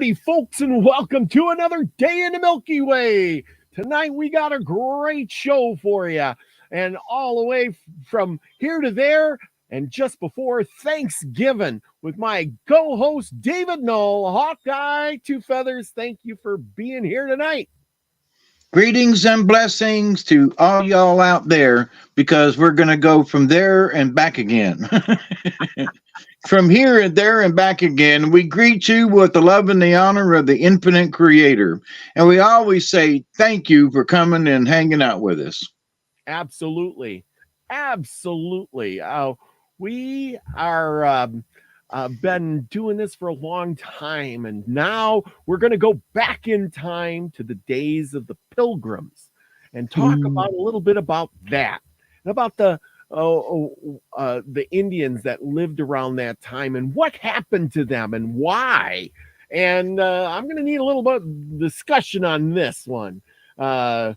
Howdy, folks, and welcome to another day in the Milky Way. Tonight we got a great show for you, and all the way from here to there, and just before Thanksgiving, with my co-host David Null, Hawkeye Two Feathers. Thank you for being here tonight. Greetings and blessings to all y'all out there, because we're going to go from there and back again. From here and there and back again, we greet you with the love and the honor of the infinite creator. And we always say thank you for coming and hanging out with us. Absolutely. Absolutely. We are been doing this for a long time, and now we're going to go back in time to the days of the Pilgrims and talk about a little bit about that, and about the Indians that lived around that time and what happened to them and why. And I'm going to need a little bit of discussion on this one. So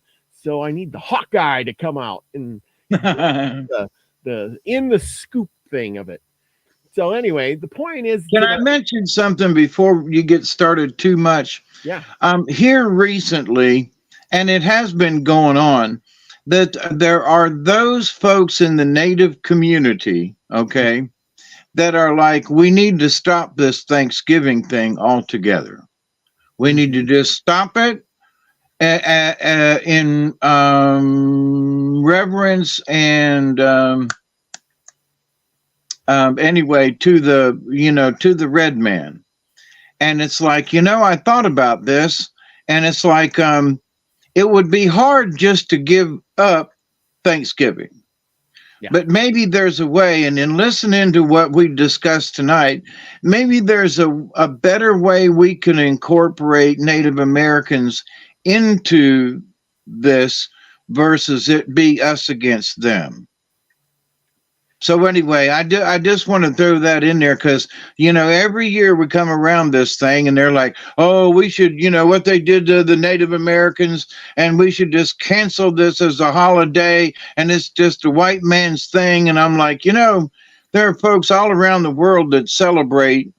I need the Hawkeye to come out and the in the scoop thing of it. So anyway, the point is, can I mention something before you get started too much? Yeah. Here recently, and it has been going on, that there are those folks in the Native community, okay, that are like, we need to stop this Thanksgiving thing altogether. We need to just stop it in reverence and anyway, to the red man. And it's like, I thought about this, and it's like, it would be hard just to give up Thanksgiving. Yeah. But maybe there's a way, and in listening to what we discussed tonight, maybe there's a better way we can incorporate Native Americans into this versus it be us against them. So anyway, I just want to throw that in there because, every year we come around this thing and they're like, oh, we should, what they did to the Native Americans, and we should just cancel this as a holiday, and it's just a white man's thing. And I'm like, there are folks all around the world that celebrate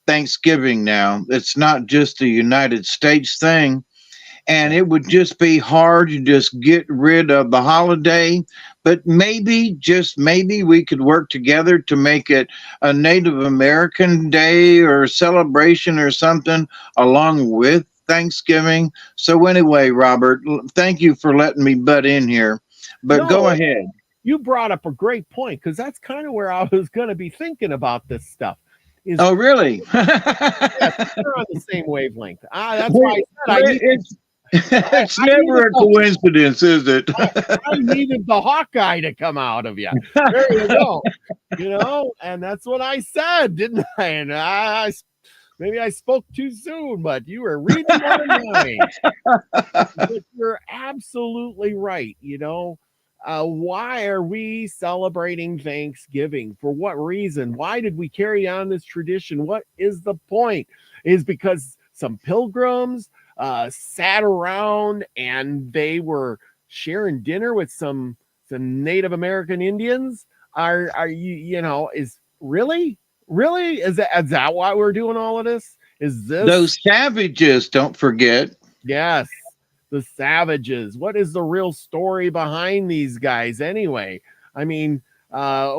Thanksgiving now. It's not just a United States thing. And it would just be hard to just get rid of the holiday. But maybe, just maybe, we could work together to make it a Native American day or celebration or something along with Thanksgiving. So anyway, Robert, thank you for letting me butt in here. But go ahead. You brought up a great point, because that's kind of where I was going to be thinking about this stuff. Oh, really? Yes, we're on the same wavelength. That's why I said it's never a coincidence, is it? I needed the Hawkeye to come out of you. There you go. And that's what I said, didn't I? And maybe I spoke too soon, but you were reading my mind. But you're absolutely right. Why are we celebrating Thanksgiving? For what reason? Why did we carry on this tradition? What is the point? Is because some pilgrims sat around and they were sharing dinner with some Native American Indians? Are you is really is that why we're doing all of this? Is this those savages? Don't forget. Yes, the savages. What is the real story behind these guys anyway? I mean,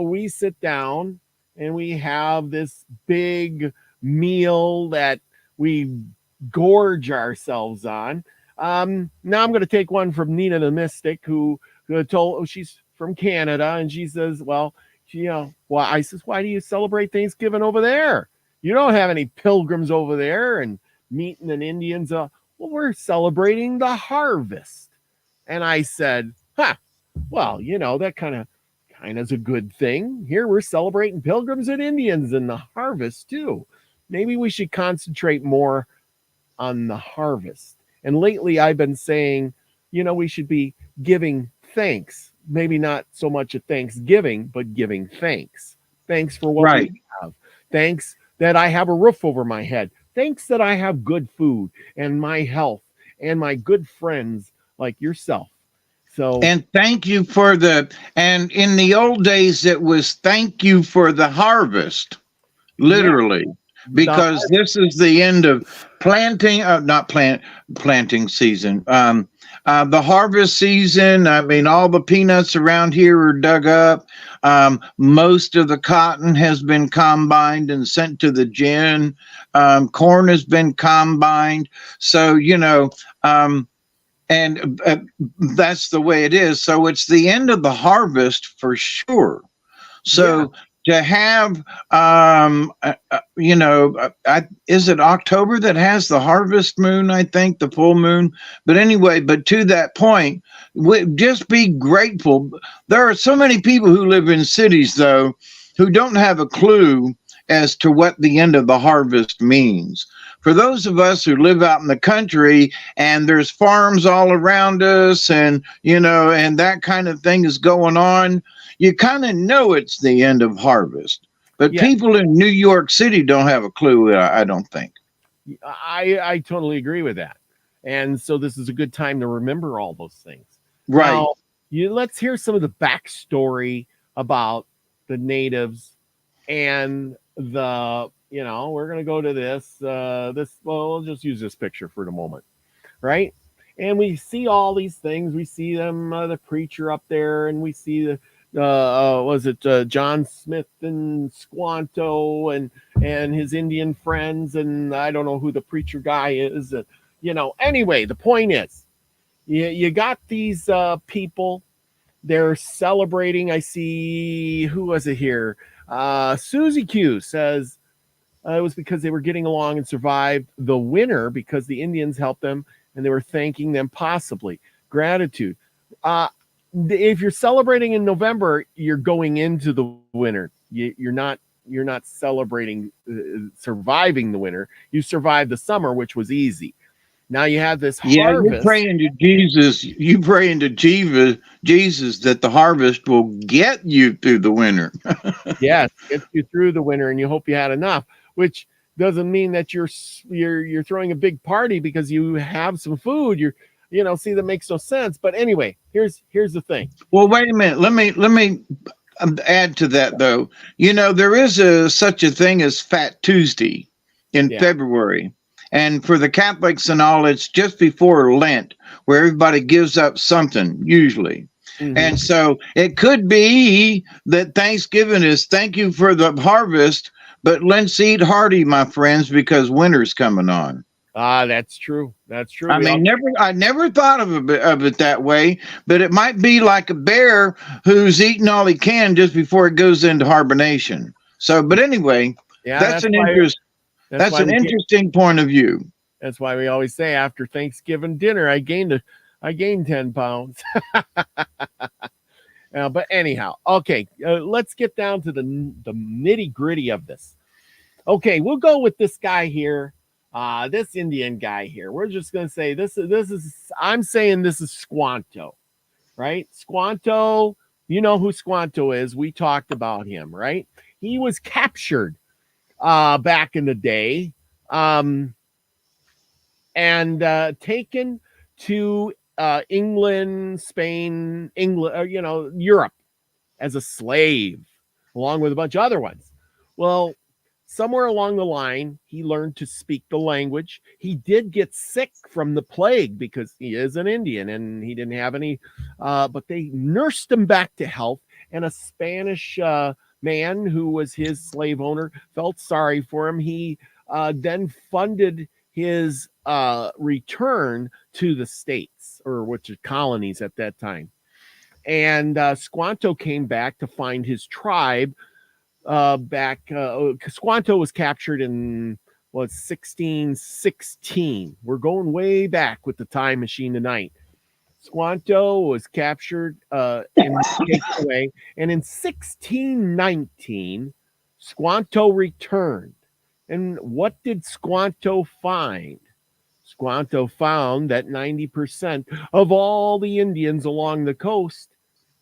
we sit down and we have this big meal that we gorge ourselves on. Now I'm going to take one from Nina the Mystic, who told, she's from Canada, and she says, well, I says, why do you celebrate Thanksgiving over there? You don't have any pilgrims over there and meeting an Indians. Well, we're celebrating the harvest. And I said, well, that kind of is a good thing. Here we're celebrating pilgrims and Indians and the harvest too. Maybe we should concentrate more on the harvest. And lately I've been saying, we should be giving thanks. Maybe not so much at Thanksgiving, but giving thanks. Thanks for what we have. Thanks that I have a roof over my head. Thanks that I have good food and my health and my good friends like yourself. And thank you for and in the old days, it was thank you for the harvest. Literally. because this is the end of planting, planting season. The harvest season. I mean, all the peanuts around here are dug up. Most of the cotton has been combined and sent to the gin. Corn has been combined. So, and that's the way it is. So it's the end of the harvest for sure. So to have, is it October that has the harvest moon? I think the full moon. But anyway, but to that point, just be grateful. There are so many people who live in cities, though, who don't have a clue as to what the end of the harvest means. For those of us who live out in the country and there's farms all around us and, and that kind of thing is going on, you kind of know it's the end of harvest. But people in New York City don't have a clue, I don't think. I totally agree with that. And so this is a good time to remember all those things. Right. Now, let's hear some of the backstory about the natives and we're going to go to this, we'll just use this picture for the moment. Right. And we see all these things. We see them, the preacher up there, and we see John Smith and Squanto and his Indian friends. And I don't know who the preacher guy is. Anyway, the point is you got these people, they're celebrating. I see, who was it here? Susie Q says it was because they were getting along and survived the winter because the Indians helped them and they were thanking them, possibly. Gratitude. If you're celebrating in November, you're going into the winter. You're not celebrating surviving the winter. You survived the summer, which was easy. Now you have this harvest. You pray into Jesus. You pray into Jesus that the harvest will get you through the winter. Yes, get you through the winter, and you hope you had enough. Which doesn't mean that you're throwing a big party because you have some food. See, that makes no sense. But anyway, here's the thing. Well, wait a minute. Let me add to that, though. There is such a thing as Fat Tuesday in February. And for the Catholics and all, it's just before Lent, where everybody gives up something, usually. Mm-hmm. And so it could be that Thanksgiving is thank you for the harvest, but let's eat hearty, my friends, because winter's coming on. That's true. That's true. I never thought of it that way, but it might be like a bear who's eating all he can just before it goes into hibernation. So, but anyway, that's an interesting point of view. That's why we always say after Thanksgiving dinner, I gained 10 pounds. But anyhow, okay, let's get down to the nitty gritty of this. Okay, we'll go with this guy here, this Indian guy here. We're just going to say this is, I'm saying this is Squanto, right? Squanto, you know who Squanto is. We talked about him, right? He was captured back in the day and taken to England, Spain, Europe as a slave, along with a bunch of other ones. Well, somewhere along the line, he learned to speak the language. He did get sick from the plague because he is an Indian and he didn't have any, but they nursed him back to health. And a Spanish man who was his slave owner felt sorry for him. He then funded his return to the States, or which are colonies at that time. And Squanto came back to find his tribe Squanto was captured in 1616. We're going way back with the time machine tonight. Squanto was captured and taken away, and in 1619 Squanto returned. And what did Squanto find? Squanto found that 90% of all the Indians along the coast,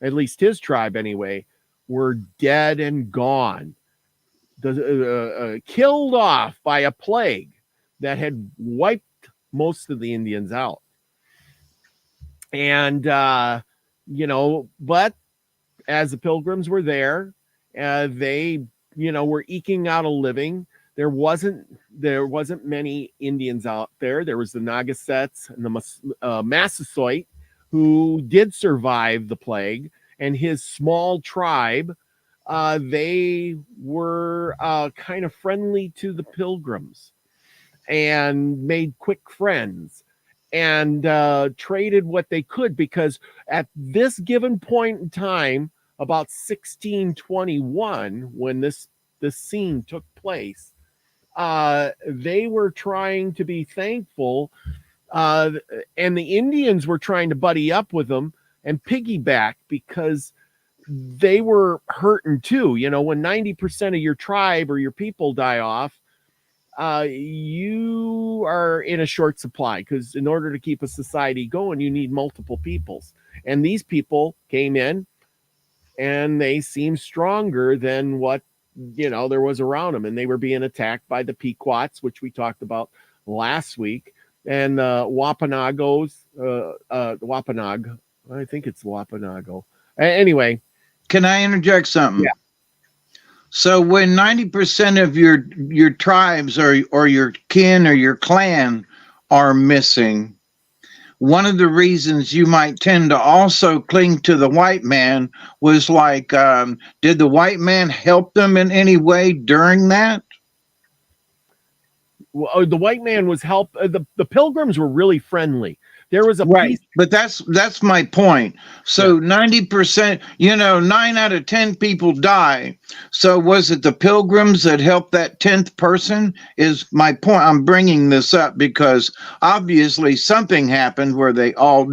at least his tribe anyway, were dead and gone, killed off by a plague that had wiped most of the Indians out. And, but as the Pilgrims were there, they, were eking out a living. there wasn't many Indians out there. There was the Nagasets and the Massasoit who did survive the plague, and his small tribe. They were kind of friendly to the pilgrims and made quick friends and traded what they could, because at this given point in time, about 1621, when this scene took place, they were trying to be thankful, and the Indians were trying to buddy up with them and piggyback, because they were hurting too. You know, when 90% of your tribe or your people die off, you are in a short supply, because in order to keep a society going, you need multiple peoples. And these people came in and they seemed stronger than what, you know, there was around them. And they were being attacked by the Pequots, which we talked about last week, and Wapanagos, Wapanag. I think it's Wapanago. Anyway. Can I interject something? Yeah. So when 90% of your tribes or your kin or your clan are missing, one of the reasons you might tend to also cling to the white man was like, did the white man help them in any way during that? Well, the white man was the pilgrims were really friendly. There was a right, but that's my point. So 90%, you know, 9 out of 10 people die. So was it the pilgrims that helped that 10th person? Is my point. I'm bringing this up because obviously something happened where they all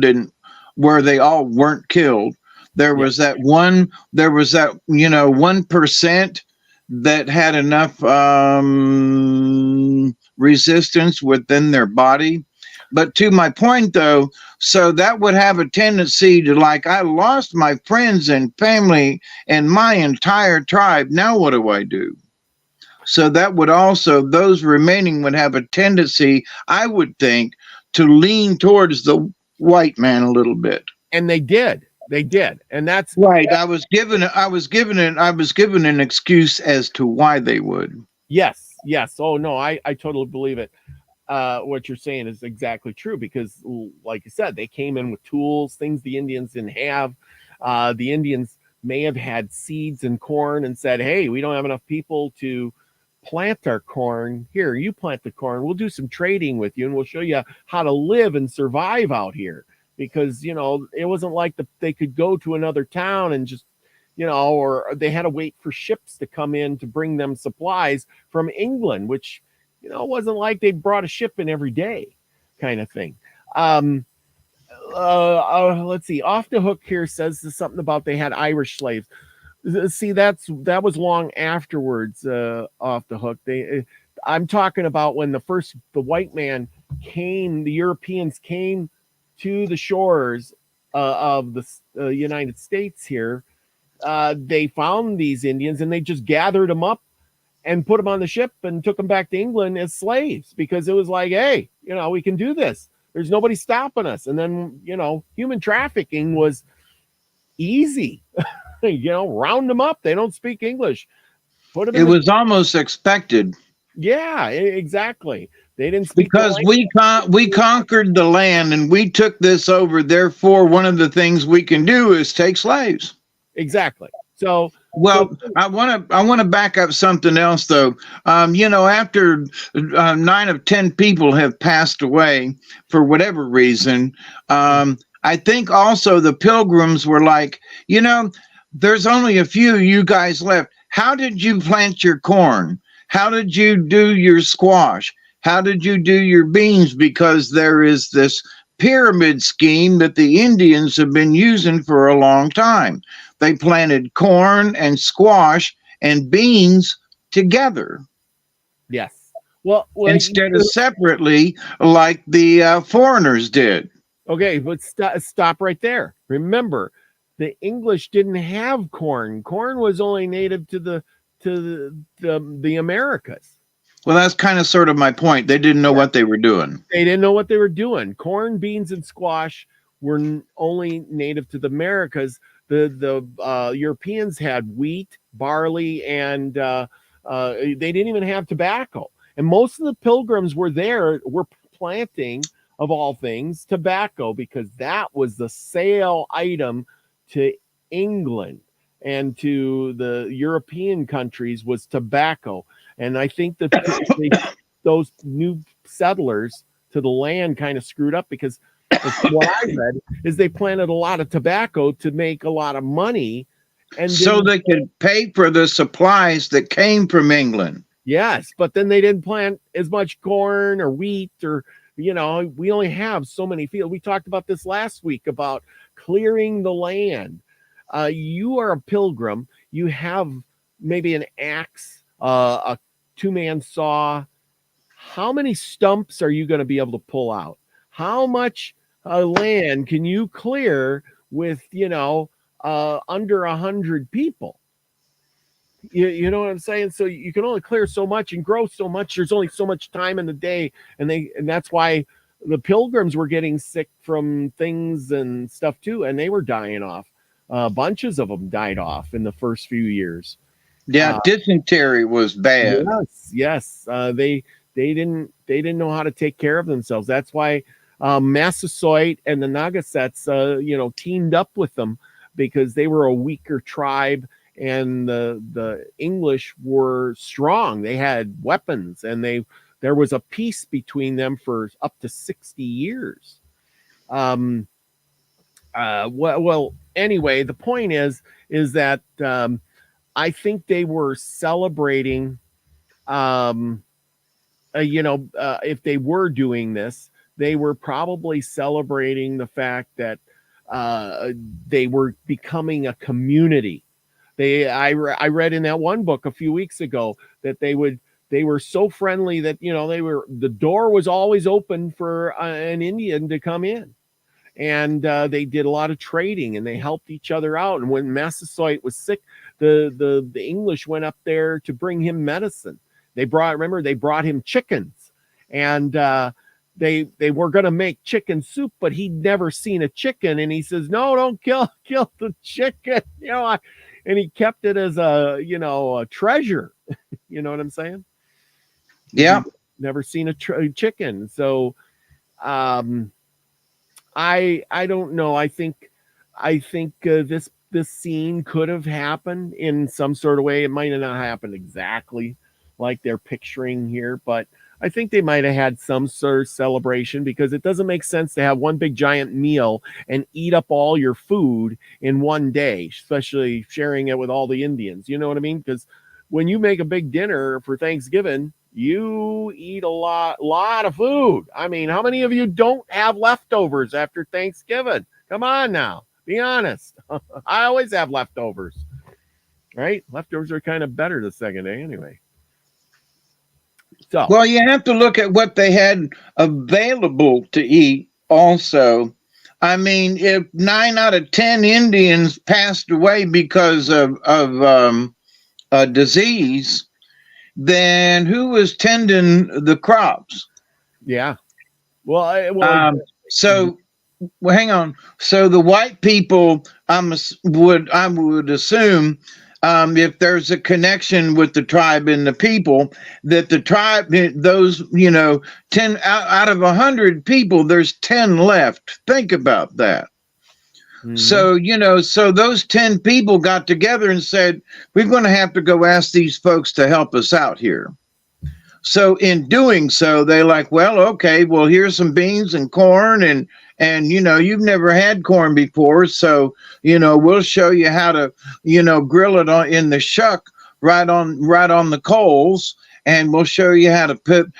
weren't killed. There was that 1% that had enough resistance within their body. But to my point, though, so that would have a tendency to, like, I lost my friends and family and my entire tribe. Now what do I do? So that would also, those remaining would have a tendency, I would think, to lean towards the white man a little bit. And they did. And that's right. I was given an excuse as to why they would. Yes. Oh no, I totally believe it. What you're saying is exactly true, because like you said, they came in with tools, things the Indians didn't have. The Indians may have had seeds and corn and said, hey, we don't have enough people to plant our corn. Here, you plant the corn. We'll do some trading with you and we'll show you how to live and survive out here. Because, you know, it wasn't like they could go to another town and just, you know, or they had to wait for ships to come in to bring them supplies from England, which, you know, it wasn't like they brought a ship in every day kind of thing. Let's see. Off the Hook here says something about they had Irish slaves. See, that was long afterwards. Off the Hook. I'm talking about when the white man came, the Europeans came to the shores of the United States here. They found these Indians and they just gathered them up and put them on the ship and took them back to England as slaves, because it was like, hey, you know, we can do this. There's nobody stopping us. And then, you know, human trafficking was easy. You know, round them up. They don't speak English. Put them. It was almost expected. Yeah, exactly. They didn't speak, because we conquered the land and we took this over. Therefore, one of the things we can do is take slaves. Exactly. So, well, I want to back up something else, though. You know, after 9 of 10 people have passed away for whatever reason, I think also the pilgrims were like, you know, there's only a few you guys left. How did you plant your corn? How did you do your squash? How did you do your beans? Because there is this pyramid scheme that the Indians have been using for a long time. They planted corn and squash and beans together. Yes. Well instead of separately like the foreigners did. Okay, but stop right there. Remember, the English didn't have corn. Corn was only native to the Americas. Well, that's kind of sort of my point. They didn't know what they were doing. They didn't know what they were doing. Corn, beans, and squash were only native to the Americas. The Europeans had wheat, barley, and They didn't even have tobacco. And most of the pilgrims were planting, of all things, tobacco, because that was the sale item to England and to the European countries, was tobacco. And I think that those new settlers to the land kind of screwed up, because what I read is they planted a lot of tobacco to make a lot of money, and so they could pay for the supplies that came from England. Yes, but then they didn't plant as much corn or wheat, or, we only have so many fields. We talked about this last week about clearing the land. You are a pilgrim. You have maybe an axe, a two-man saw. How many stumps are you going to be able to pull out? How much land can you clear with, under 100 people? You know what I'm saying? So you can only clear so much and grow so much. There's only so much time in the day, and that's why the pilgrims were getting sick from things and stuff too, and they were dying off. Bunches of them died off in the first few years. Yeah, dysentery was bad. Yes. They didn't know how to take care of themselves. That's why Massasoit and the Nagasets, teamed up with them, because they were a weaker tribe, and the English were strong. They had weapons, and there was a peace between them for up to 60 years. Well, anyway, the point is that I think they were celebrating, if they were doing this, they were probably celebrating the fact that they were becoming a community. I read in that one book a few weeks ago that they were so friendly that, the door was always open for an Indian to come in. And they did a lot of trading, and they helped each other out. And when Massasoit was sick, the English went up there to bring him medicine. They brought him chickens, and they were going to make chicken soup, but he'd never seen a chicken. And he says, "No, don't kill the chicken." And he kept it as a treasure. You know what I'm saying? Yeah. Never seen a chicken. So, I don't know. I think this scene could have happened in some sort of way. It might have not happened exactly like they're picturing here, but I think they might have had some sort of celebration, because it doesn't make sense to have one big giant meal and eat up all your food in one day, especially sharing it with all the Indians. You know what I mean? Because when you make a big dinner for Thanksgiving, you eat a lot of food. I mean, how many of you don't have leftovers after Thanksgiving? Come on now, be honest. I always have leftovers, right? Leftovers are kind of better the second day anyway. So, well, you have to look at what they had available to eat also. I mean, if 9 out of 10 Indians passed away because of disease, then who was tending the crops? Yeah. Well, hang on. So the white people, I would assume, if there's a connection with the tribe and the people, that the tribe, those 10 out of 100 people, there's 10 left. Think about that. Mm-hmm. So those 10 people got together and said, we're going to have to go ask these folks to help us out here. So in doing so, they like, well, okay, well, here's some beans and corn, and you've never had corn before, so we'll show you how to grill it in the shuck right on the coals, and we'll show you how to put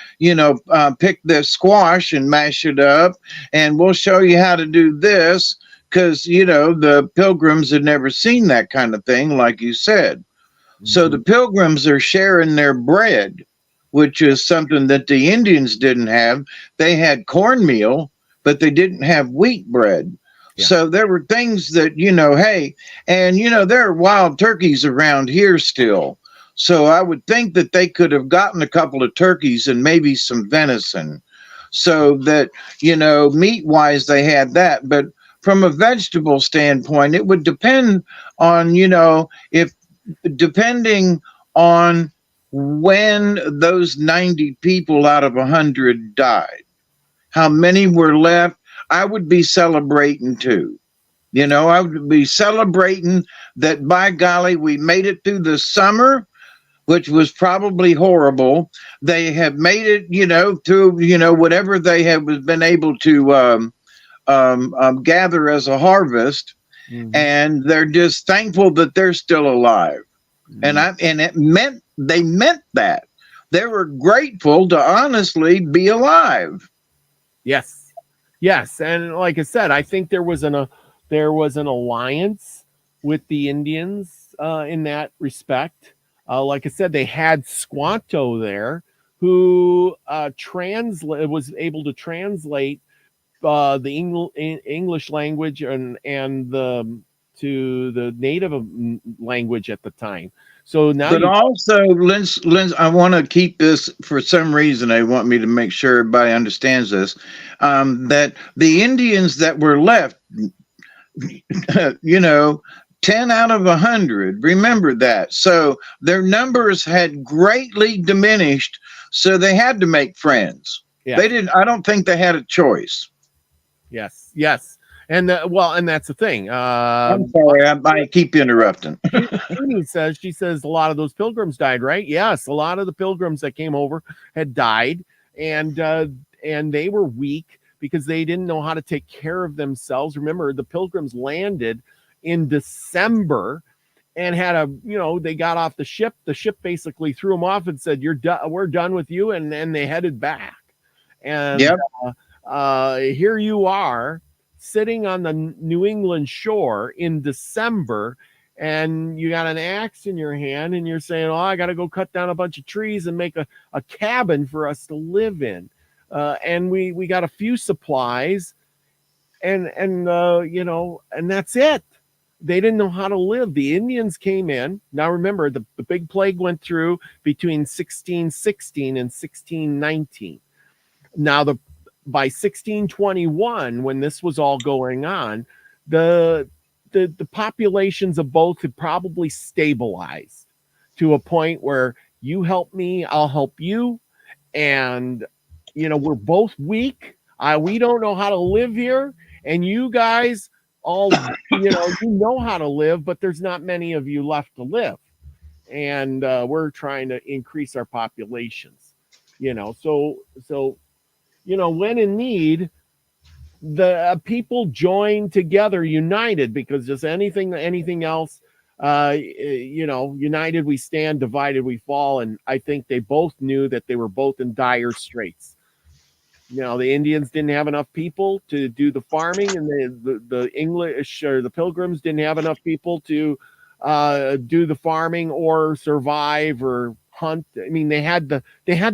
pick the squash and mash it up, and we'll show you how to do this, because the pilgrims had never seen that kind of thing, like you said. Mm-hmm. So the pilgrims are sharing their bread, which is something that the Indians didn't have. They had cornmeal, but they didn't have wheat bread. Yeah. So there were things that, hey, and, there are wild turkeys around here still. So I would think that they could have gotten a couple of turkeys and maybe some venison, so that, meat wise, they had that. But from a vegetable standpoint, it would depend on, depending on when those 90 people out of 100 died, how many were left, I would be celebrating too. I would be celebrating that, by golly, we made it through the summer, which was probably horrible. They have made it, through, whatever they have been able to gather as a harvest. Mhm. And they're just thankful that they're still alive. And it meant, they meant that. They were grateful to honestly be alive. Yes. Yes. And like I said, I think there was an alliance with the Indians in that respect. Like I said, they had Squanto there, who was able to translate the English language and to the native language at the time. So now, but also, Lynn, I want to keep this, for some reason. I want me to make sure everybody understands this. That the Indians that were left, 10 out of 100. Remember that. So their numbers had greatly diminished. So they had to make friends. Yeah. They didn't. I don't think they had a choice. Yes. Yes. And and that's the thing. I'm sorry, I keep interrupting. She says a lot of those pilgrims died, right? Yes, a lot of the pilgrims that came over had died, and they were weak because they didn't know how to take care of themselves. Remember, the pilgrims landed in December and had they got off the ship. The ship basically threw them off and said, "You're done. We're done with you," and then they headed back. And yep. Here you are, sitting on the New England shore in December, and you got an axe in your hand, and you're saying, "Oh, I got to go cut down a bunch of trees and make a cabin for us to live in." And we got a few supplies, and that's it. They didn't know how to live. The Indians came in. Now remember, the big plague went through between 1616 and 1619. Now by 1621, when this was all going on, the populations of both had probably stabilized to a point where you help me, I'll help you, and we're both weak. We don't know how to live here, and you guys all you know how to live, but there's not many of you left to live, and we're trying to increase our populations. So when in need, the people joined together, united, because just anything else, united we stand, divided we fall. And I think they both knew that they were both in dire straits. The Indians didn't have enough people to do the farming, and the English or the Pilgrims didn't have enough people to do the farming or survive or hunt. I mean, they had the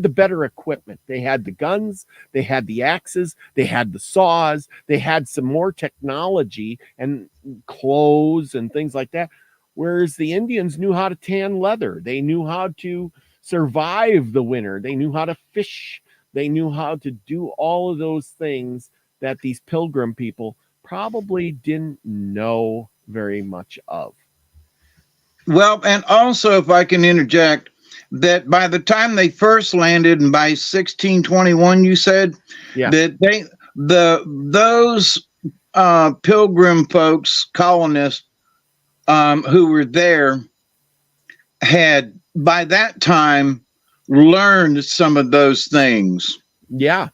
better equipment. They had the guns, they had the axes, they had the saws, they had some more technology and clothes and things like that. Whereas the Indians knew how to tan leather, they knew how to survive the winter, they knew how to fish, they knew how to do all of those things that these Pilgrim people probably didn't know very much of. Well, and also, if I can interject, that by the time they first landed, and by 1621, you said, yeah, that those Pilgrim folks, colonists, who were there, had by that time learned some of those things. Yeah.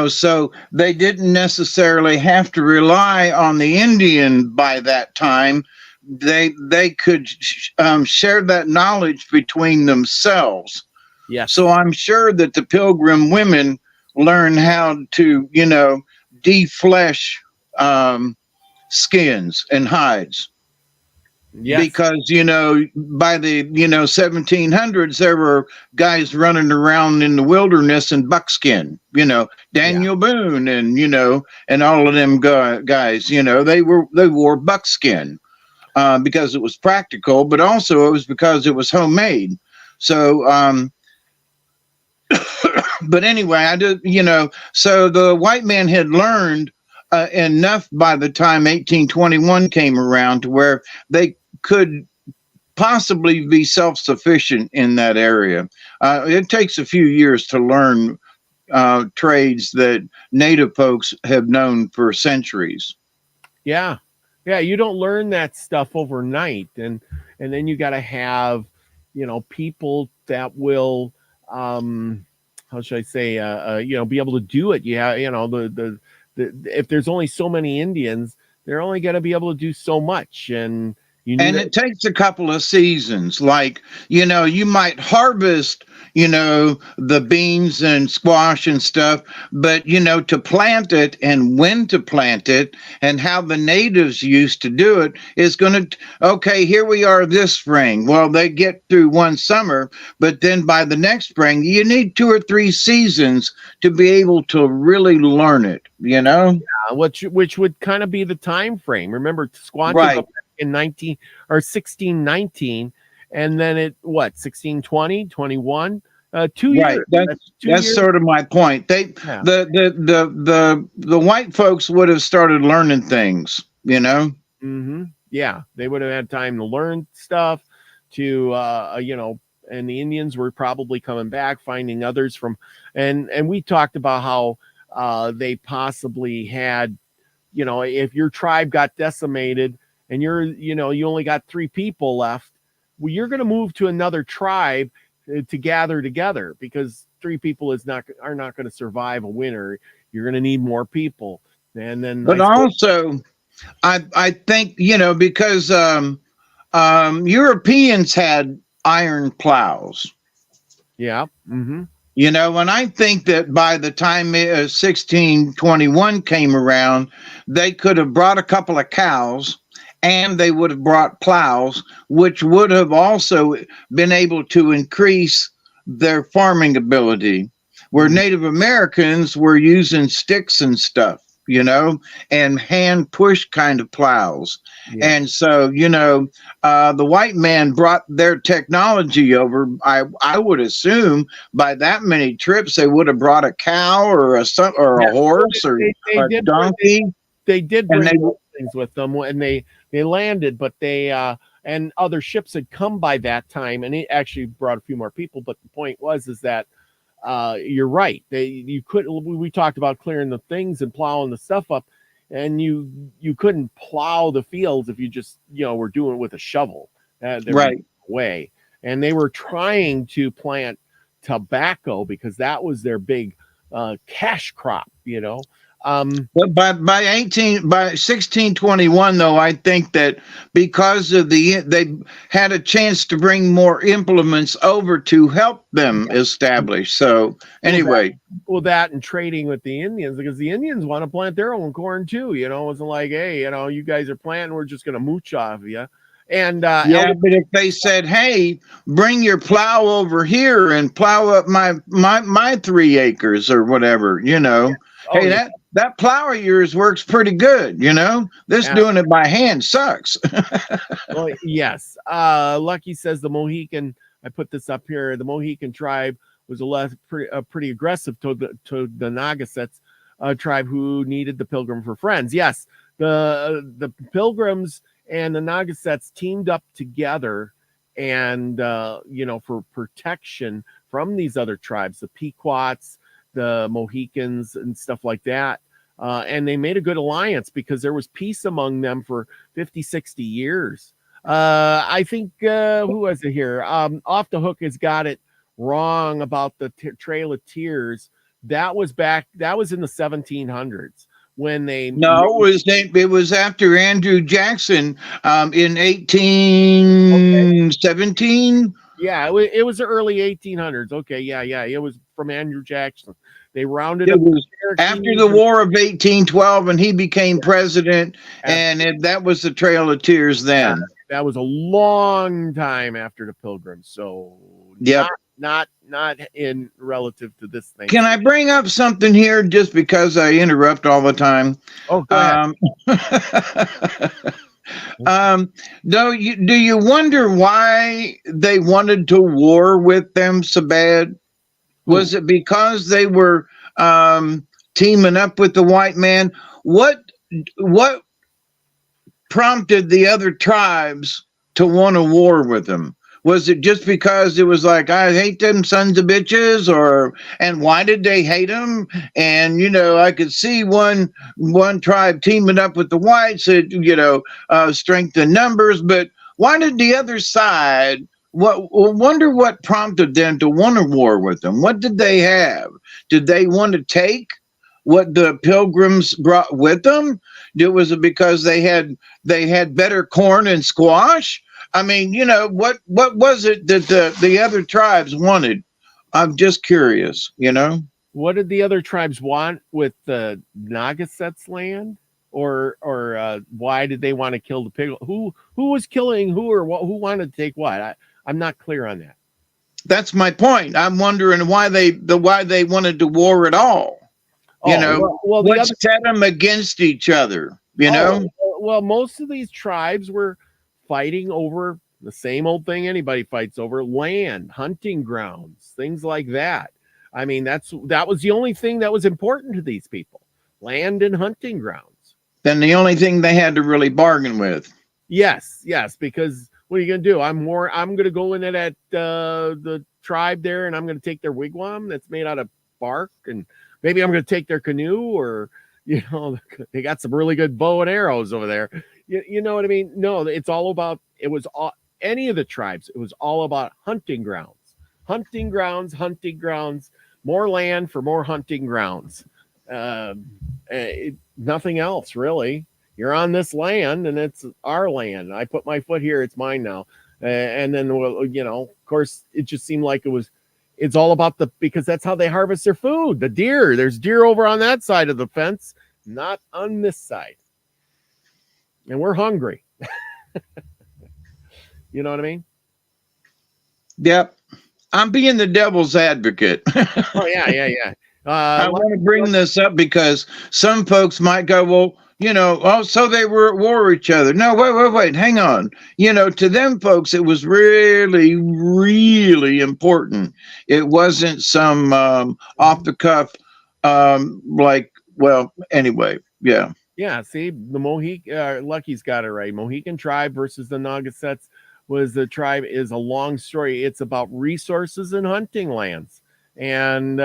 So they didn't necessarily have to rely on the Indian by that time. They could share that knowledge between themselves. Yeah. So I'm sure that the Pilgrim women learn how to, deflesh skins and hides. Yes. Because, by the, 1700s, there were guys running around in the wilderness in buckskin, Daniel Boone and, and all of them guys, they wore buckskin because it was practical, but also it was because it was homemade. So, but anyway, I did, so the white man had learned enough by the time 1821 came around to where they could possibly be self-sufficient in that area. It takes a few years to learn trades that native folks have known for centuries. Yeah. Yeah, you don't learn that stuff overnight, and then you got to have, people that will, how should I say, be able to do it. Yeah, the if there's only so many Indians, they're only going to be able to do so much, and it takes a couple of seasons. Like, you might harvest, the beans and squash and stuff, but, to plant it and when to plant it and how the natives used to do it is going to, okay, here we are this spring. Well, they get through one summer, but then by the next spring, you need 2 or 3 seasons to be able to really learn it, Yeah, which would kind of be the time frame. Remember, squash right. In 1619, and then 1620, 21, 2 years. Right. That's sort of my point. The white folks would have started learning things, Mm-hmm. Yeah, they would have had time to learn stuff. And the Indians were probably coming back, finding others from, and we talked about how they possibly had, if your tribe got decimated and you only got 3 people left, well, you're going to move to another tribe to gather together, because 3 people are not going to survive a winter. You're going to need more people. And then, but also, I think, because Europeans had iron plows. Yeah. Mm-hmm. And I think that by the time 1621 came around, they could have brought a couple of cows, and they would have brought plows, which would have also been able to increase their farming ability, where Native Americans were using sticks and stuff, and hand push kind of plows. Yeah. And so, the white man brought their technology over. I would assume by that many trips, they would have brought a cow or a horse or a donkey. They did bring things with them, and they landed, but they and other ships had come by that time, and it actually brought a few more people. But the point is that you're right. We talked about clearing the things and plowing the stuff up, and you couldn't plow the fields if you just were doing it with a shovel. Right. Way, and they were trying to plant tobacco because that was their big cash crop. But by 1621, though, I think that because of they had a chance to bring more implements over to help them establish. So anyway, that and trading with the Indians, because the Indians want to plant their own corn too. It wasn't like, hey, you guys are planting, we're just going to mooch off you. And but if they said, hey, bring your plow over here and plow up my 3 acres or whatever, hey, that plow of yours works pretty good, This doing it by hand sucks. Well, yes. Lucky says the Mohican, I put this up here, the Mohican tribe was pretty aggressive to the Nagasetts tribe who needed the Pilgrim for friends. Yes, the Pilgrims and the Nagasetts teamed up together, and for protection from these other tribes, the Pequots, the Mohicans, and stuff like that. And they made a good alliance because there was peace among them for 50, 60 years. I think, who was it here? Off the Hook has got it wrong about the Trail of Tears. That was in the 1700s when they. No, it was after Andrew Jackson in 1817. Okay. Yeah, it was the early 1800s. Okay, yeah, it was from Andrew Jackson. They rounded up after the War of 1812, and he became president, and that was the Trail of Tears then. Yeah, that was a long time after the Pilgrims. So not in relative to this thing. Can I bring up something here just because I interrupt all the time? Oh, go ahead. Do you wonder why they wanted to war with them so bad? Was it because they were teaming up with the white man? What prompted the other tribes to want a war with them? Was it just because it was like, I hate them sons of bitches, or, and why did they hate them? And, I could see one tribe teaming up with the whites, strength in numbers, but why did the other side, wonder what prompted them to want a war with them? What did they have? Did they want to take what the pilgrims brought with them? Was it because they had better corn and squash? I mean, what was it that the other tribes wanted? I'm just curious, What did the other tribes want with the Nagaset's land? Or why did they want to kill the pig? Who was killing who, or who wanted to take what? I'm not clear on that. That's my point. I'm wondering why they wanted to war at all. What set them against each other? Well, most of these tribes were fighting over the same old thing anybody fights over: land, hunting grounds, things like that. I mean, that was the only thing that was important to these people: land and hunting grounds. Then the only thing they had to really bargain with. Yes, because what are you going to do? I'm going to go in at the tribe there, and I'm going to take their wigwam that's made out of bark, and maybe I'm going to take their canoe, or they got some really good bow and arrows over there. You know what I mean? No, it was any of the tribes. It was all about hunting grounds, more land for more hunting grounds. Nothing else really. You're on this land, and it's our land. I put my foot here; it's mine now. And then, of course, it just seemed like it's all about because that's how they harvest their food. The deer. There's deer over on that side of the fence, not on this side. And we're hungry. You know what I mean? Yep. I'm being the devil's advocate. Oh, yeah. I want to bring this up because some folks might go, well, so they were at war with each other. No, wait, hang on. To them folks, it was really, really important. It wasn't some off the cuff, anyway, yeah. Yeah, see, the Lucky's got it right. Mohican tribe versus the Nagasets is a long story. It's about resources and hunting lands, and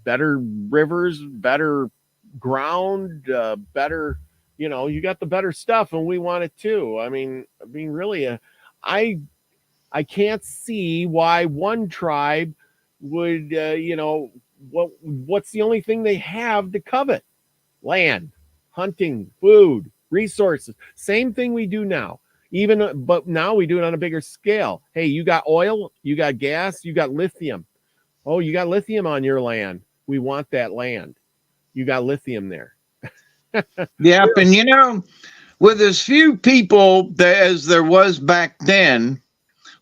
better rivers, better ground, better. You got the better stuff, and we want it too. I mean, really, I can't see why one tribe would, what's the only thing they have to covet? Land, hunting, food, resources. Same thing we do now. But now we do it on a bigger scale. Hey, you got oil, you got gas, you got lithium. Oh, you got lithium on your land. We want that land. You got lithium there. Yep, and with as few people as there was back then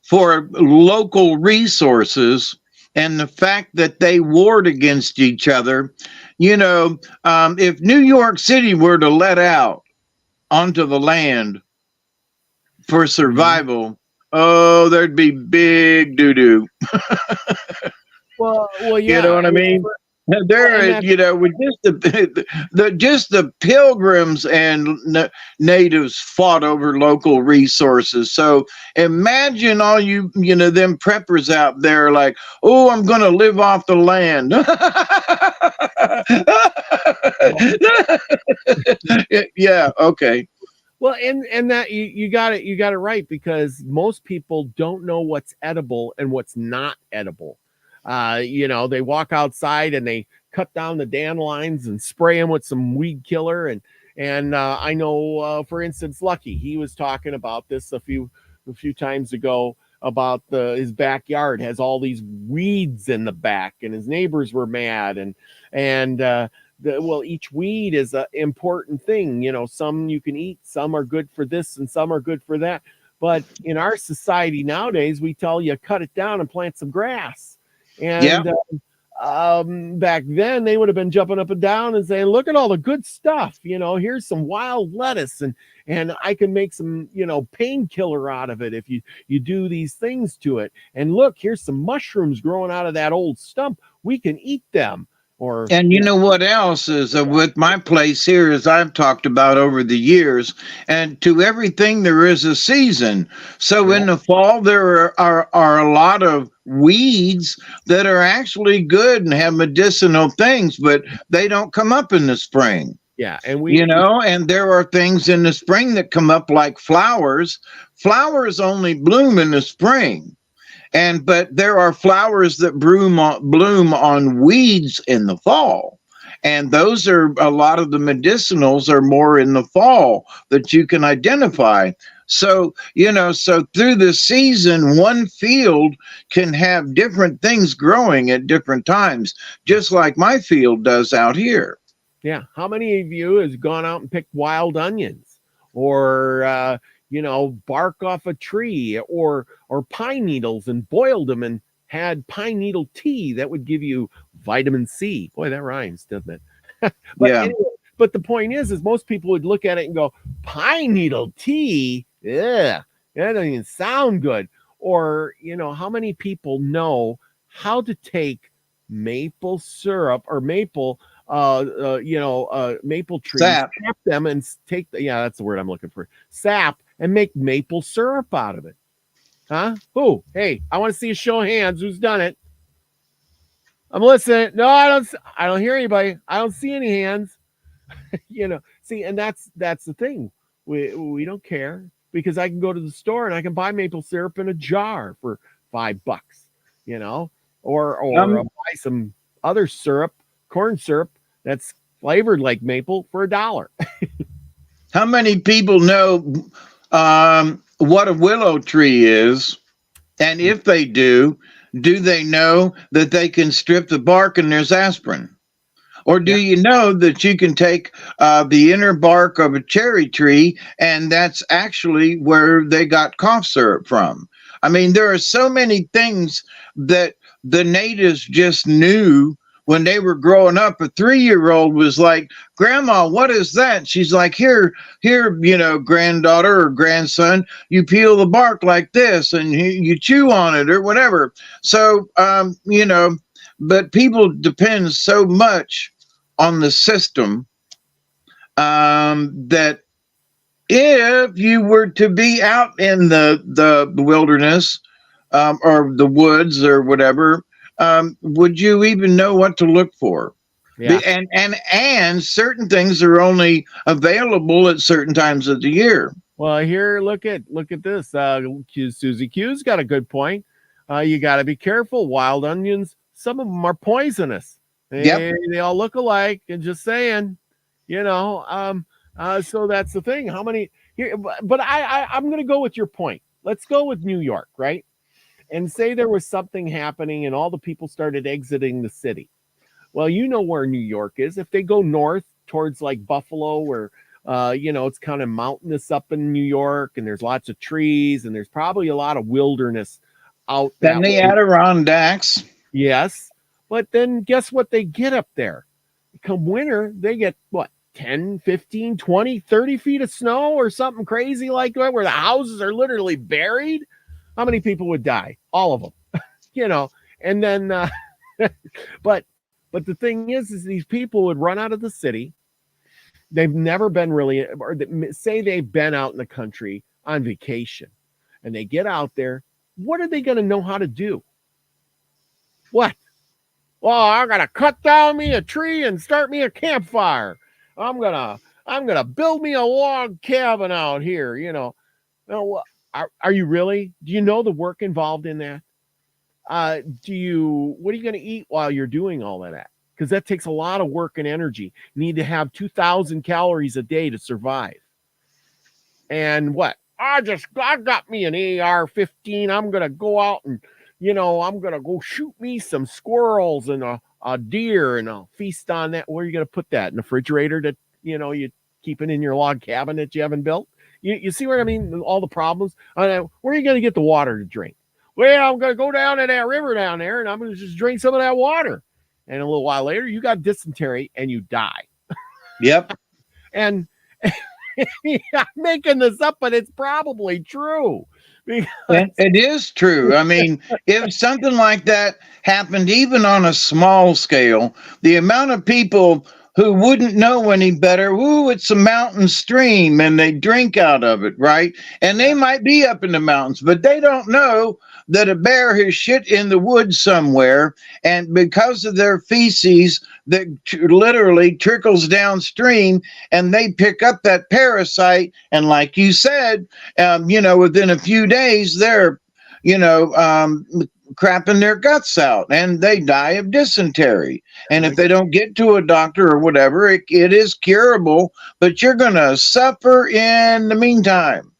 for local resources, and the fact that they warred against each other, if New York City were to let out onto the land for survival, there'd be big doo-doo. Well, yeah. You know what I mean? There, with just the pilgrims and natives fought over local resources. So imagine all them preppers out there like, oh, I'm going to live off the land. Yeah. Okay. Well, and that you got it right, because most people don't know what's edible and what's not edible. They walk outside and they cut down the dandelions and spray them with some weed killer. And I know, for instance, Lucky, he was talking about this a few times ago about his backyard has all these weeds in the back, and his neighbors were mad. Each weed is an important thing. Some you can eat, some are good for this, and some are good for that. But in our society nowadays, we tell you cut it down and plant some grass. And back then they would have been jumping up and down and saying, look at all the good stuff. Here's some wild lettuce, and I can make some, painkiller out of it if you do these things to it. And look, here's some mushrooms growing out of that old stump. We can eat them. Or And you know what else is with my place here, as I've talked about over the years, and to everything there is a season. So yeah, in the fall, there are a lot of weeds that are actually good and have medicinal things, but they don't come up in the spring. yeah, and You know, and there are things in the spring that come up like flowers. Flowers only bloom in the spring. And but there are flowers that bloom on weeds in the fall. And those are a lot of the medicinals are more in the fall that you can identify. So, you know, so through the season, one field can have different things growing at different times, just like my field does out here. yeah. How many of you has gone out and picked wild onions, or bark off a tree, or pine needles, and boiled them and had pine needle tea that would give you vitamin C? Boy, that rhymes, doesn't it? But Yeah. anyway, but the point is most people would look at it and go, pine needle tea? Yeah, that doesn't even sound good. Or, how many people know how to take maple syrup or maple trees, Sap. sap them and take that's the word I'm looking for, sap, and make maple syrup out of it? Huh? Who? Hey, I want to see a show of hands. Who's done it? I'm listening. No, I don't hear anybody. I don't see any hands. See, and that's the thing. We don't care, because I can go to the store and I can buy maple syrup in a jar for $5, or I'll buy some other syrup, corn syrup, that's flavored like maple for $1. How many people know what a willow tree is? And if they do they know that they can strip the bark and there's aspirin? Or do you know that you can take the inner bark of a cherry tree, and that's actually where they got cough syrup from? I mean, there are so many things that the natives just knew when they were growing up. A 3-year-old was like, "Grandma, what is that?" She's like, here, granddaughter or grandson, you peel the bark like this and you chew on it or whatever. So, but people depend so much on the system that if you were to be out in the wilderness or the woods or whatever, would you even know what to look for? Yeah. And certain things are only available at certain times of the year. Well, here, look at this. Susie Q's got a good point. You got to be careful. Wild onions, some of them are poisonous. They all look alike. And just saying, so that's the thing. How many here? But I'm going to go with your point. Let's go with New York, right? And say there was something happening and all the people started exiting the city. Well, you know where New York is. If they go north towards like Buffalo, where it's kind of mountainous up in New York, and there's lots of trees, and there's probably a lot of wilderness out there. Then the Adirondacks. Yes. But then guess what they get up there? Come winter, they get what? 10, 15, 20, 30 feet of snow or something crazy like that, where the houses are literally buried. How many people would die? All of them, and then, but the thing is these people would run out of the city. They've never been really, or say they've been out in the country on vacation, and they get out there. What are they going to know how to do? What? Well, I'm going to cut down me a tree and start me a campfire. I'm going to build me a log cabin out here, Now, are you really? Do you know the work involved in that? What are you going to eat while you're doing all of that? Because that takes a lot of work and energy. You need to have 2,000 calories a day to survive. And what? I got me an AR-15. I'm going to go out and, I'm going to go shoot me some squirrels and a deer, and I'll feast on that. Where are you going to put that? In the refrigerator that, you keep it in your log cabin that you haven't built? You see what I mean? All the problems. Where are you going to get the water to drink? Well, I'm going to go down to that river down there, and I'm going to just drink some of that water. And a little while later, you got dysentery and you die. Yep. And I'm making this up, but it's probably true. because And it is true. I mean, if something like that happened, even on a small scale, the amount of people who wouldn't know any better, ooh, it's a mountain stream, and they drink out of it, right? And they yeah, might be up in the mountains, but they don't know that a bear has shit in the woods somewhere, and because of their feces that literally trickles downstream, and they pick up that parasite, and like you said, within a few days, they're, you know, um, crapping their guts out and they die of dysentery. And if they don't get to a doctor or whatever, it is curable, but you're going to suffer in the meantime,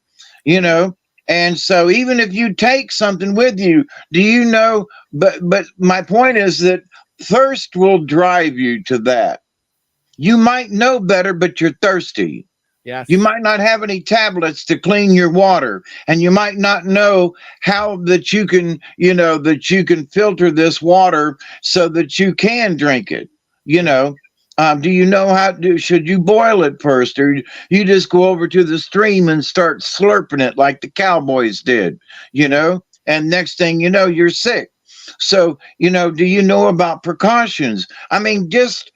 you know. And so even if you take something with you, do you know? But my point is that thirst will drive you to that. You might know better, but you're thirsty. You yes, might not have any tablets to clean your water, and you might not know how that that you can filter this water so that you can drink it. You yeah, know, do you know how to? Should you boil it first, or you just go over to the stream and start slurping it like the cowboys did? You know, and next thing you know, you're sick. So do you know about precautions? I mean, just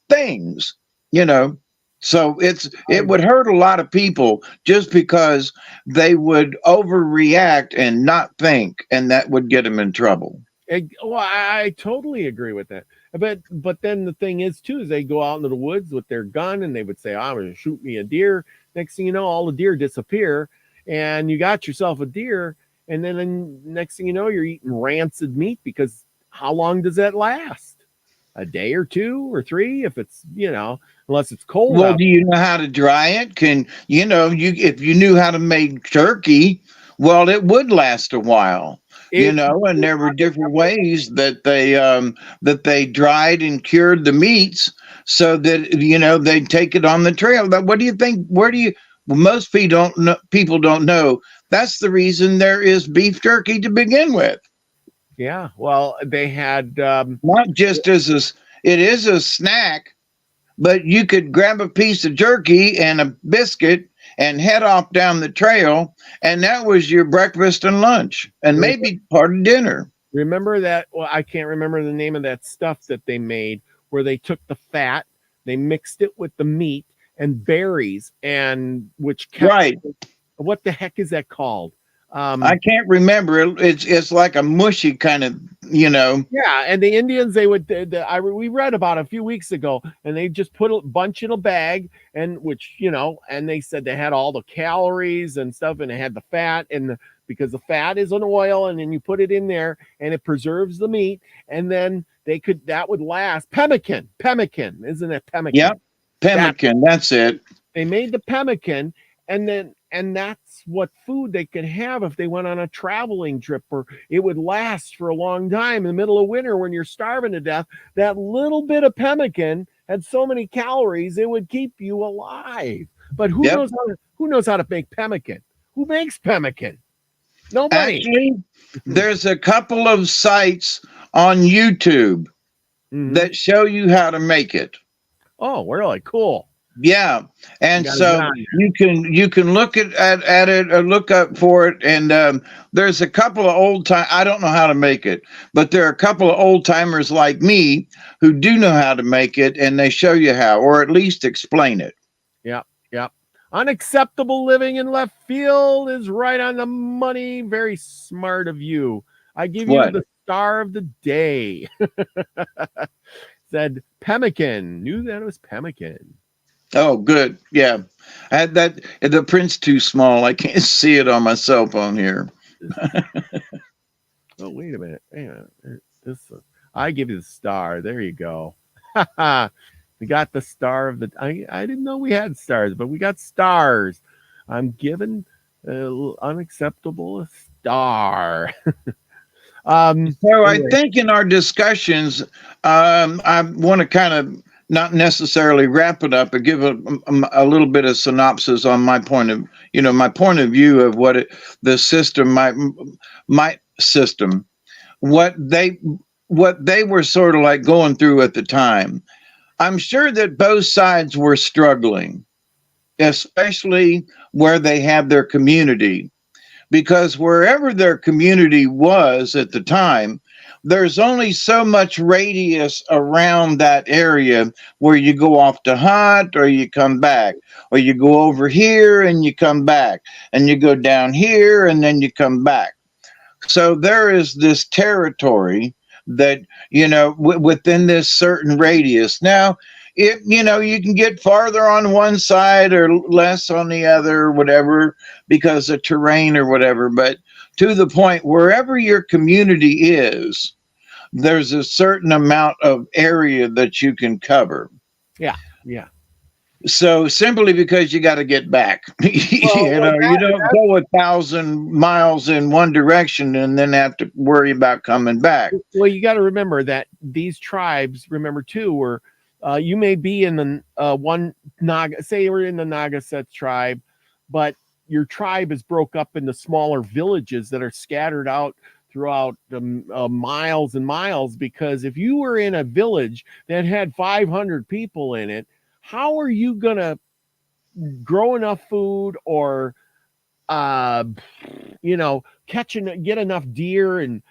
things. You know. So it I, would hurt a lot of people just because they would overreact and not think, and that would get them in trouble. I totally agree with that. But then the thing is too is they go out into the woods with their gun and they would say, "I'm going to shoot me a deer." Next thing you know, all the deer disappear, and you got yourself a deer. And then next thing you know, you're eating rancid meat because how long does that last? A day or two or three, if it's unless it's cold Well, out. do you know how to dry it? Can you if you knew how to make turkey, well, it would last a while. If And there were different ways that they dried and cured the meats so that they'd take it on the trail. But what do you think? Where do you? Well, most people don't know. That's the reason there is beef jerky to begin with. yeah, well, they had Not just it is a snack, but you could grab a piece of jerky and a biscuit and head off down the trail, and that was your breakfast and lunch, and maybe part of dinner. remember that. Well, I can't remember the name of that stuff that they made where they took the fat, they mixed it with the meat and berries, and which kept Right. what the heck is that called? I can't remember. It's like a mushy kind of, Yeah, and the Indians they would we read about a few weeks ago, and they just put a bunch in a bag, and which and they said they had all the calories and stuff, and they had the fat, because the fat is an oil, and then you put it in there, and it preserves the meat, and then that would last. Pemmican, isn't it pemmican? Yep. That Pemmican. That's it. they made the pemmican, and that's what food they could have if they went on a traveling trip, or it would last for a long time in the middle of winter when you're starving to death. That little bit of pemmican had so many calories it would keep you alive. But Yep. who knows how to make pemmican? Who makes pemmican? Nobody. Actually, there's a couple of sites on YouTube Mhm. that show you how to make it. Oh, really cool. Yeah, and Got to get so on. you can look at it or look up for it. And there's a couple of old time. I don't know how to make it, but there are a couple of old timers like me who do know how to make it, and they show you how, or at least explain it. Yep, yep. Unacceptable living in left field is right on the money. Very smart of you. I give you What? the star of the day. Said pemmican. Knew that it was pemmican. Oh, good. Yeah, I had that. The print's too small. I can't see it on my cell phone here. Oh, wait a minute. This I give you the star. There you go. We got the star of the. I didn't know we had stars, but we got stars. I'm giving unacceptable a star. So I Anyway, think in our discussions, I want to kind of not necessarily wrap it up, but give a little bit of synopsis on my point of view of the system, my system, what they were sort of like going through at the time. I'm sure that both sides were struggling, especially where they had their community. because wherever their community was at the time, there's only so much radius around that area where you go off to hunt or you come back, or you go over here and you come back, and you go down here and then you come back. So there is this territory that, within this certain radius. Now, you can get farther on one side or less on the other, or whatever, because of terrain or whatever. But to the point, wherever your community is, there's a certain amount of area that you can cover. Yeah. Yeah. So simply because you got to get back, you don't go 1,000 miles in one direction and then have to worry about coming back. Well, you got to remember that these tribes, remember too, were you may be in the one Naga, say we're in the Nagaset tribe, but your tribe is broke up into smaller villages that are scattered out throughout miles and miles. Because if you were in a village that had 500 people in it, how are you going to grow enough food or, get enough deer and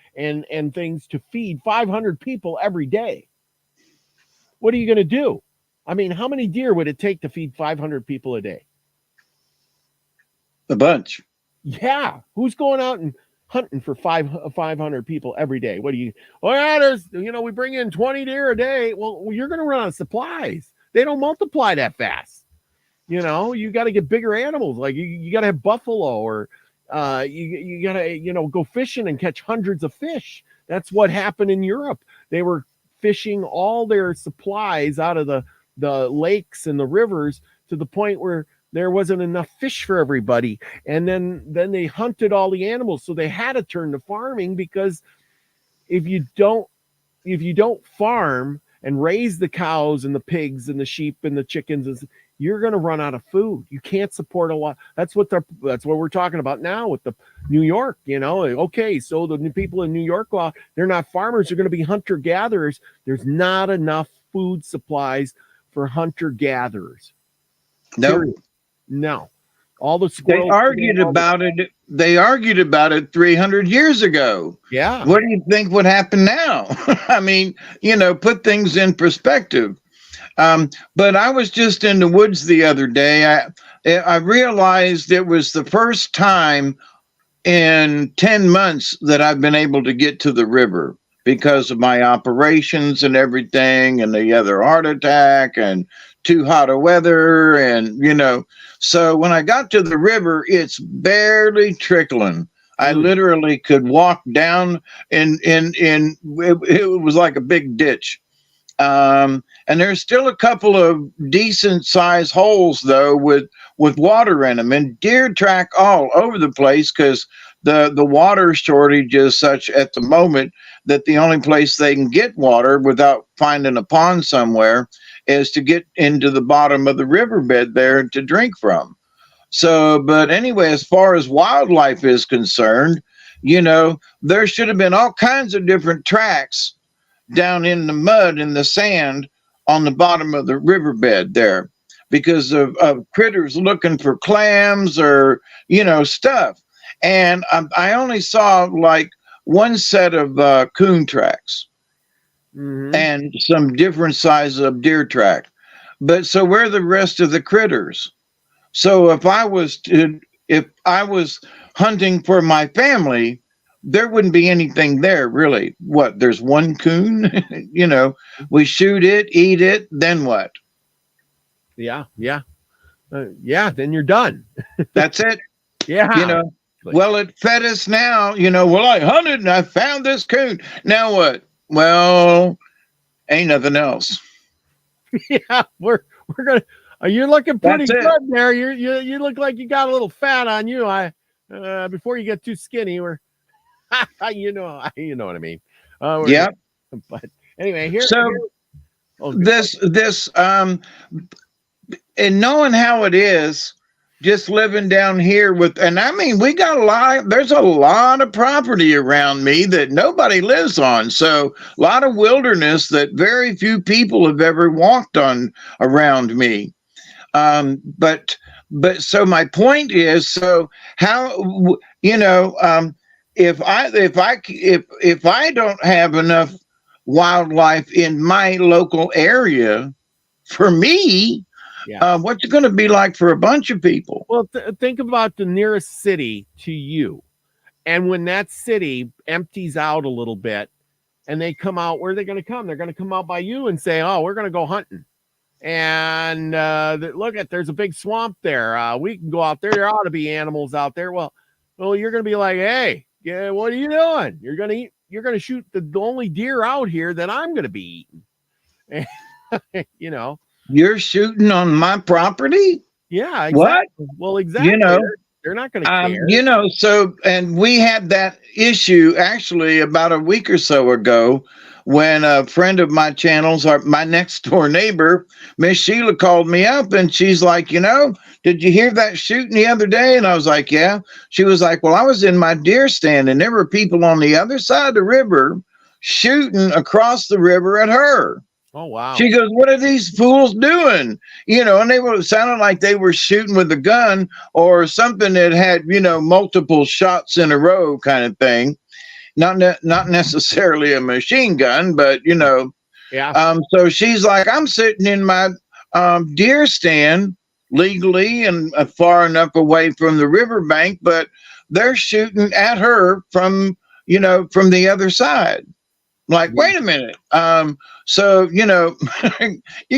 things to feed 500 people every day? What are you going to do? I mean, how many deer would it take to feed 500 people a day? A bunch. Yeah. Who's going out and hunting for 500 people every day? What do you, we bring in 20 deer a day. Well, you're going to run out of supplies. They don't multiply that fast. You got to get bigger animals. Like you got to have buffalo, or you got to, go fishing and catch hundreds of fish. That's what happened in Europe. They were fishing all their supplies out of the lakes and the rivers to the point where there wasn't enough fish for everybody. And then they hunted all the animals. So they had to turn to farming, because if you don't farm and raise the cows and the pigs and the sheep and the chickens, you're going to run out of food. You can't support a lot. That's what we're talking about now with the New York, okay. So the new people in New York, well, they're not farmers. They're going to be hunter gatherers. There's not enough food supplies for hunter gatherers. No. All the squirrels. They argued about it 300 years ago. Yeah. What do you think would happen now? I mean, put things in perspective. But I was just in the woods the other day. I realized it was the first time in 10 months that I've been able to get to the river because of my operations and everything, and the other heart attack and too hot of weather. And, so when I got to the river, it's barely trickling. I literally could walk down it was like a big ditch. And there's still a couple of decent sized holes though with water in them, and deer track all over the place, because the water shortage is such at the moment that the only place they can get water without finding a pond somewhere is to get into the bottom of the riverbed there to drink from. So, but anyway, as far as wildlife is concerned, there should have been all kinds of different tracks down in the mud and the sand on the bottom of the riverbed there, because of critters looking for clams or, stuff. And I only saw like one set of coon tracks and some different sizes of deer track. But so where are the rest of the critters? So if I was hunting for my family, there wouldn't be anything there really. What? There's one coon, we shoot it, eat it, then what? Yeah. Then you're done. That's it. Yeah. Well, it fed us now, I hunted and I found this coon. Now what? Well, ain't nothing else. Yeah, we're gonna. You're looking pretty good there. You look like you got a little fat on you. Before you get too skinny, we're, you know what I mean. Yeah. But anyway, here. So and knowing how it is, just living down here and I mean, there's a lot of property around me that nobody lives on. So a lot of wilderness that very few people have ever walked on around me. But but so my point is, so how, if I don't have enough wildlife in my local area for me, Yeah. what's it going to be like for a bunch of people? Well, think about the nearest city to you. And when that city empties out a little bit and they come out, where are they going to come? They're going to come out by you and say, oh, we're going to go hunting. And look at, there's a big swamp there. We can go out there. There ought to be animals out there. Well, you're going to be like, hey, yeah, what are you doing? You're going to shoot the only deer out here that I'm going to be eating. You're shooting on my property? Yeah, exactly. What? Well, exactly. They're not going to care. So, and we had that issue actually about a week or so ago when a friend of my channels, my next door neighbor, Miss Sheila, called me up and she's like, did you hear that shooting the other day? And I was like, yeah. She was like, well, I was in my deer stand and there were people on the other side of the river shooting across the river at her. Oh, wow. She goes, what are these fools doing? And they were sounding like they were shooting with a gun or something that had, multiple shots in a row kind of thing. Not necessarily a machine gun, but, Yeah. So she's like, I'm sitting in my deer stand legally and far enough away from the riverbank, but they're shooting at her from the other side. Like, wait a minute. So, you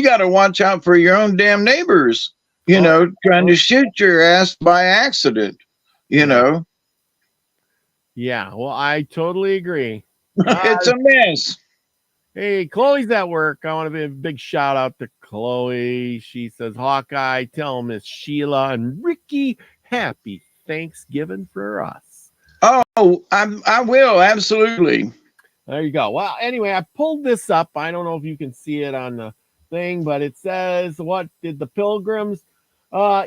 got to watch out for your own damn neighbors, trying to shoot your ass by accident, Yeah, well, I totally agree. It's a mess. Hey, Chloe's at work. I want to be a big shout out to Chloe. She says, Hawkeye, tell Miss Sheila and Ricky happy Thanksgiving for us. Oh, I will. Absolutely. There you go. Well, anyway, I pulled this up. I don't know if you can see it on the thing, but it says, what did the pilgrims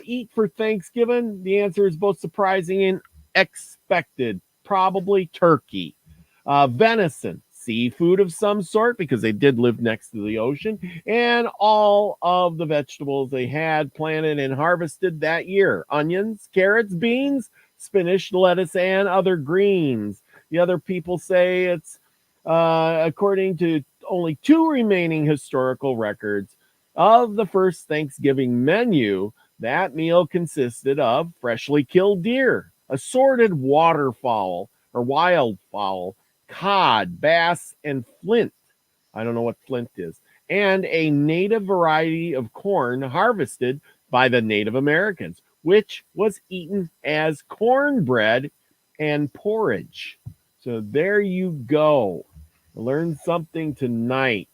eat for Thanksgiving? The answer is both surprising and expected. Probably turkey, venison, seafood of some sort, because they did live next to the ocean, and all of the vegetables they had planted and harvested that year. Onions, carrots, beans, spinach, lettuce, and other greens. The other people say it's according to only 2 remaining historical records of the first Thanksgiving menu, that meal consisted of freshly killed deer, assorted waterfowl or wildfowl, cod, bass, and flint. I don't know what flint is. And a native variety of corn harvested by the Native Americans, which was eaten as cornbread and porridge. So there you go. Learn something tonight.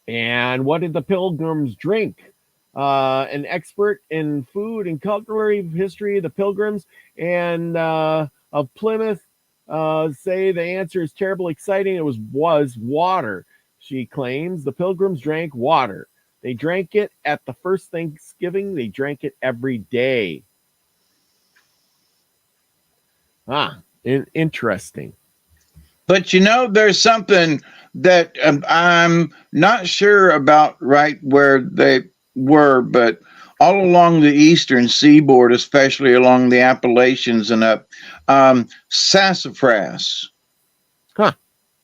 And what did the pilgrims drink? An expert in food and culinary history of the pilgrims and of Plymouth say the answer is terribly exciting. It was water. She claims the pilgrims drank water. They drank it at the first Thanksgiving. They drank it every day. Interesting. But there's something that I'm not sure about right where they were, but all along the eastern seaboard, especially along the Appalachians and up, sassafras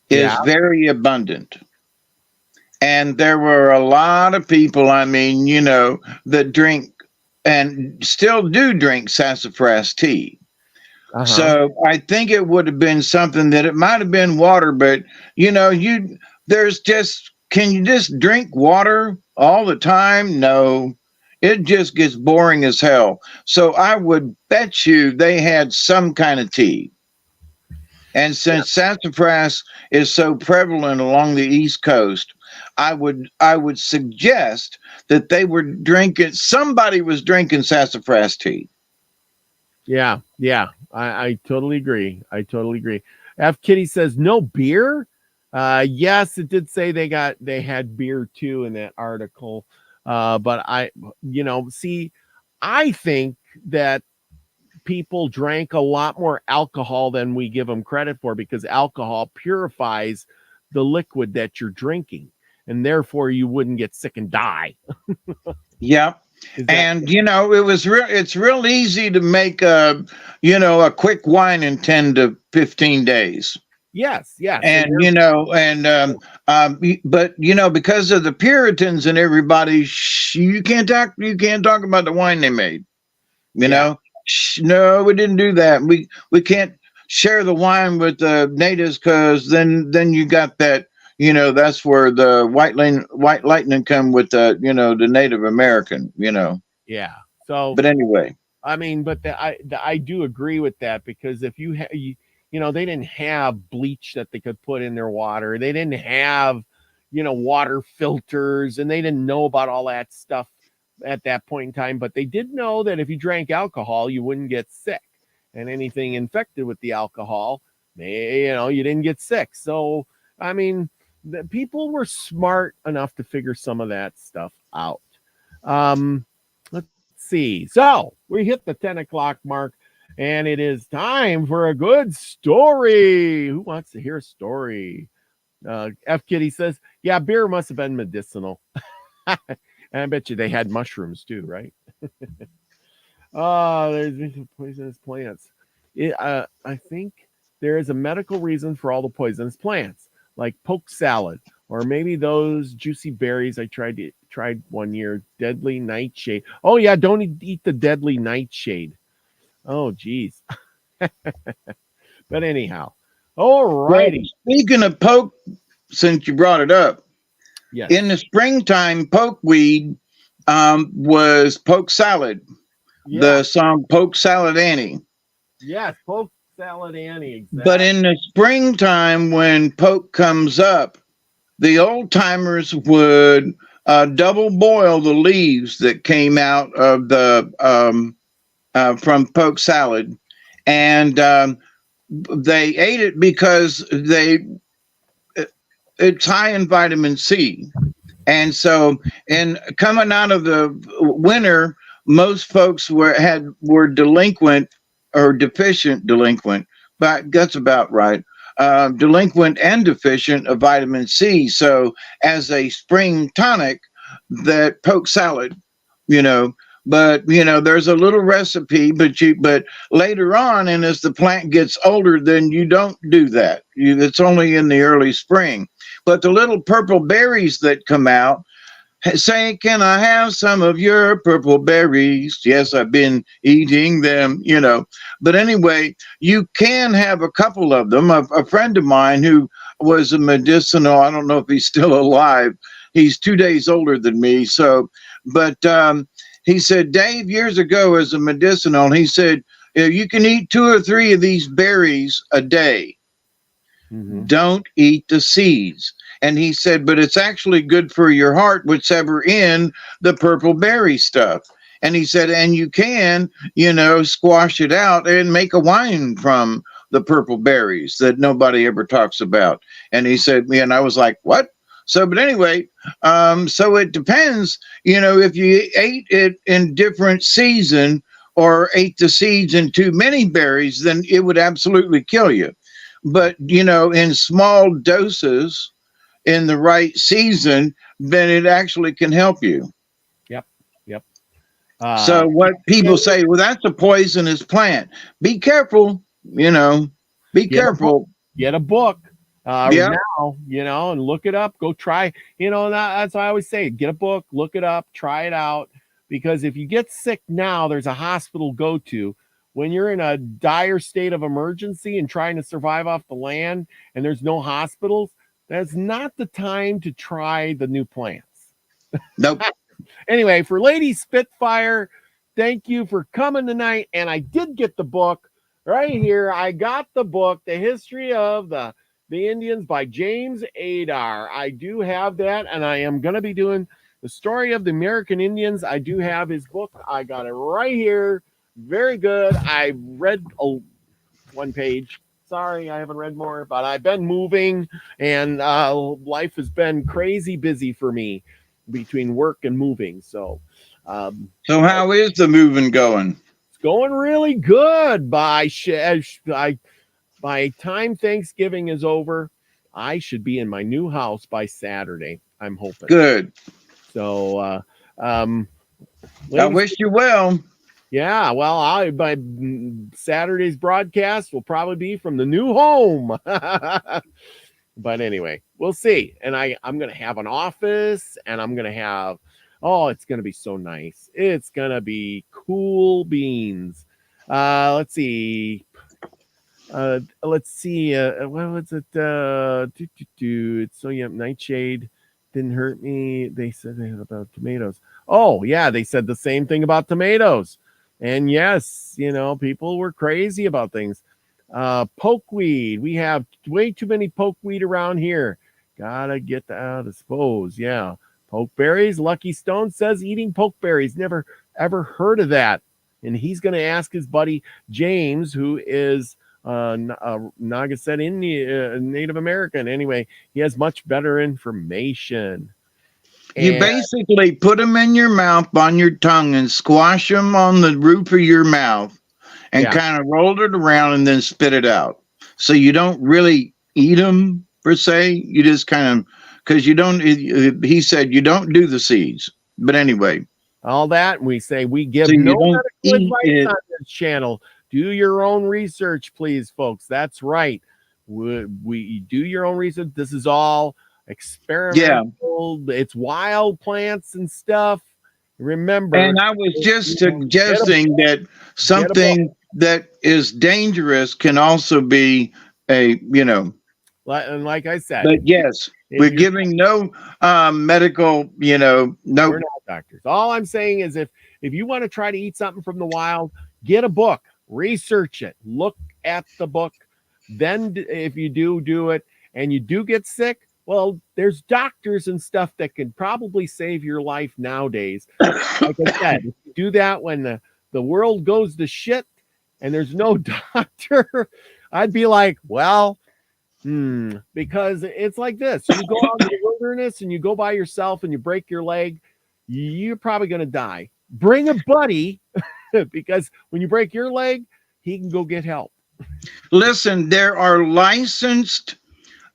is very abundant. And there were a lot of people, that drink and still do drink sassafras tea. So I think it would have been something that it might have been water, but can you just drink water all the time? No, it just gets boring as hell. So I would bet you they had some kind of tea. And since sassafras is so prevalent along the East Coast, I would suggest that they were somebody was drinking sassafras tea. Yeah. I totally agree. F Kitty says no beer. Yes, it did say they had beer too in that article. But I think that people drank a lot more alcohol than we give them credit for, because alcohol purifies the liquid that you're drinking, and therefore you wouldn't get sick and die. Yeah. And it's real easy to make a quick wine in 10 to 15 days. Yes. And but because of the Puritans and everybody, you can't talk about the wine they made. No, we didn't do that. We can't share the wine with the natives, because then you got that. That's where the white lightning come with the the Native American. Yeah. So, but anyway, I mean, but I do agree with that, because if you they didn't have bleach that they could put in their water. They didn't have water filters, and they didn't know about all that stuff at that point in time. But they did know that if you drank alcohol, you wouldn't get sick, and anything infected with the alcohol, you didn't get sick. So, I mean, the people were smart enough to figure some of that stuff out. Let's see. So we hit the 10 o'clock mark, and it is time for a good story. Who wants to hear a story? F Kitty says, yeah, beer must have been medicinal. And I bet you they had mushrooms too, right? There's poisonous plants. I think there is a medical reason for all the poisonous plants, like poke salad, or maybe those juicy berries I tried one year, deadly nightshade. Oh yeah, don't eat the deadly nightshade. Oh geez. But anyhow, all righty. Well, speaking of poke, since you brought it up, yes. In the springtime, pokeweed was poke salad. Yeah. The song "Poke Salad Annie." Yes, poke salad Annie. Exactly. But in the springtime, when poke comes up, the old timers would double boil the leaves that came out of the from poke salad, and they ate it because it's high in vitamin C. And so, and coming out of the winter, most folks were delinquent or delinquent, but that's about right. Delinquent and deficient of vitamin C. So, as a spring tonic, that poke salad, but there's a little recipe, but later on, and as the plant gets older, then you don't do that. It's only in the early spring. But the little purple berries that come out say, "Can I have some of your purple berries?" Yes, I've been eating them, But anyway, you can have a couple of them. A friend of mine who was a medicinal, I don't know if he's still alive. He's 2 days older than me. So, but he said, Dave, years ago as a medicinal, he said, you can eat 2 or 3 of these berries a day. Mm-hmm. Don't eat the seeds. And he said, but it's actually good for your heart, whichever in the purple berry stuff. And he said, and you can, squash it out and make a wine from the purple berries that nobody ever talks about. And he said, and I was like, what? So, but anyway, so it depends, if you ate it in different season or ate the seeds in too many berries, then it would absolutely kill you. But, in small doses in the right season, then it actually can help you. Yep. So what people say, well, that's a poisonous plant. Be careful, be careful. Get a book. Now, and look it up, go try, that's what I always say, get a book, look it up, try it out, because if you get sick now, there's a hospital to go to. When you're in a dire state of emergency and trying to survive off the land and there's no hospitals, that's not the time to try the new plants. Nope. Anyway, for Lady Spitfire, thank you for coming tonight. And I did get the book right here. I got the book, The History of the Indians by James Adar. I do have that, and I am going to be doing the story of the American Indians. I do have his book. I got it right here. Very good. I read one page. Sorry, I haven't read more, but I've been moving, and life has been crazy busy for me between work and moving. So how is the moving going? It's going really good. By time Thanksgiving is over, I should be in my new house by Saturday. I'm hoping. Good. So I Ladies, wish you well. yeah, well, my Saturday's broadcast will probably be from the new home. But anyway, we'll see. And I'm going to have an office, and I'm going to have, oh, it's going to be so nice. It's going to be cool beans. Let's see. Let's see. What was it? It's so yeah, Nightshade didn't hurt me. They said about tomatoes. Oh yeah, they said the same thing about tomatoes. And yes, people were crazy about things. Pokeweed. We have way too many pokeweed around here. Gotta get out of dispose. Yeah. Pokeberries. Lucky Stone says eating pokeberries. Never ever heard of that. And he's going to ask his buddy James, who is Naga Native American. Anyway, he has much better information. You basically put them in your mouth on your tongue and squash them on the roof of your mouth and kind of roll it around and then spit it out. So you don't really eat them per se. You just kind of, because you don't, he said you don't do the seeds. But anyway. All that, we say we give no medical advice on this channel. Do your own research, please, folks. That's right. We do your own research. This is all experimental. Yeah. It's wild plants and stuff. Remember. And I was just suggesting that something that is dangerous can also be and like I said. But yes, we're giving no medical, no. We're not doctors. All I'm saying is if you want to try to eat something from the wild, get a book. Research it. Look at the book. Then if you do it and you do get sick, well, there's doctors and stuff that can probably save your life nowadays. Like I said, if you do that when the world goes to shit and there's no doctor, I'd be like, well, because it's like this. You go out in the wilderness and you go by yourself and you break your leg, you're probably going to die. Bring a buddy. Because when you break your leg, he can go get help. Listen, there are licensed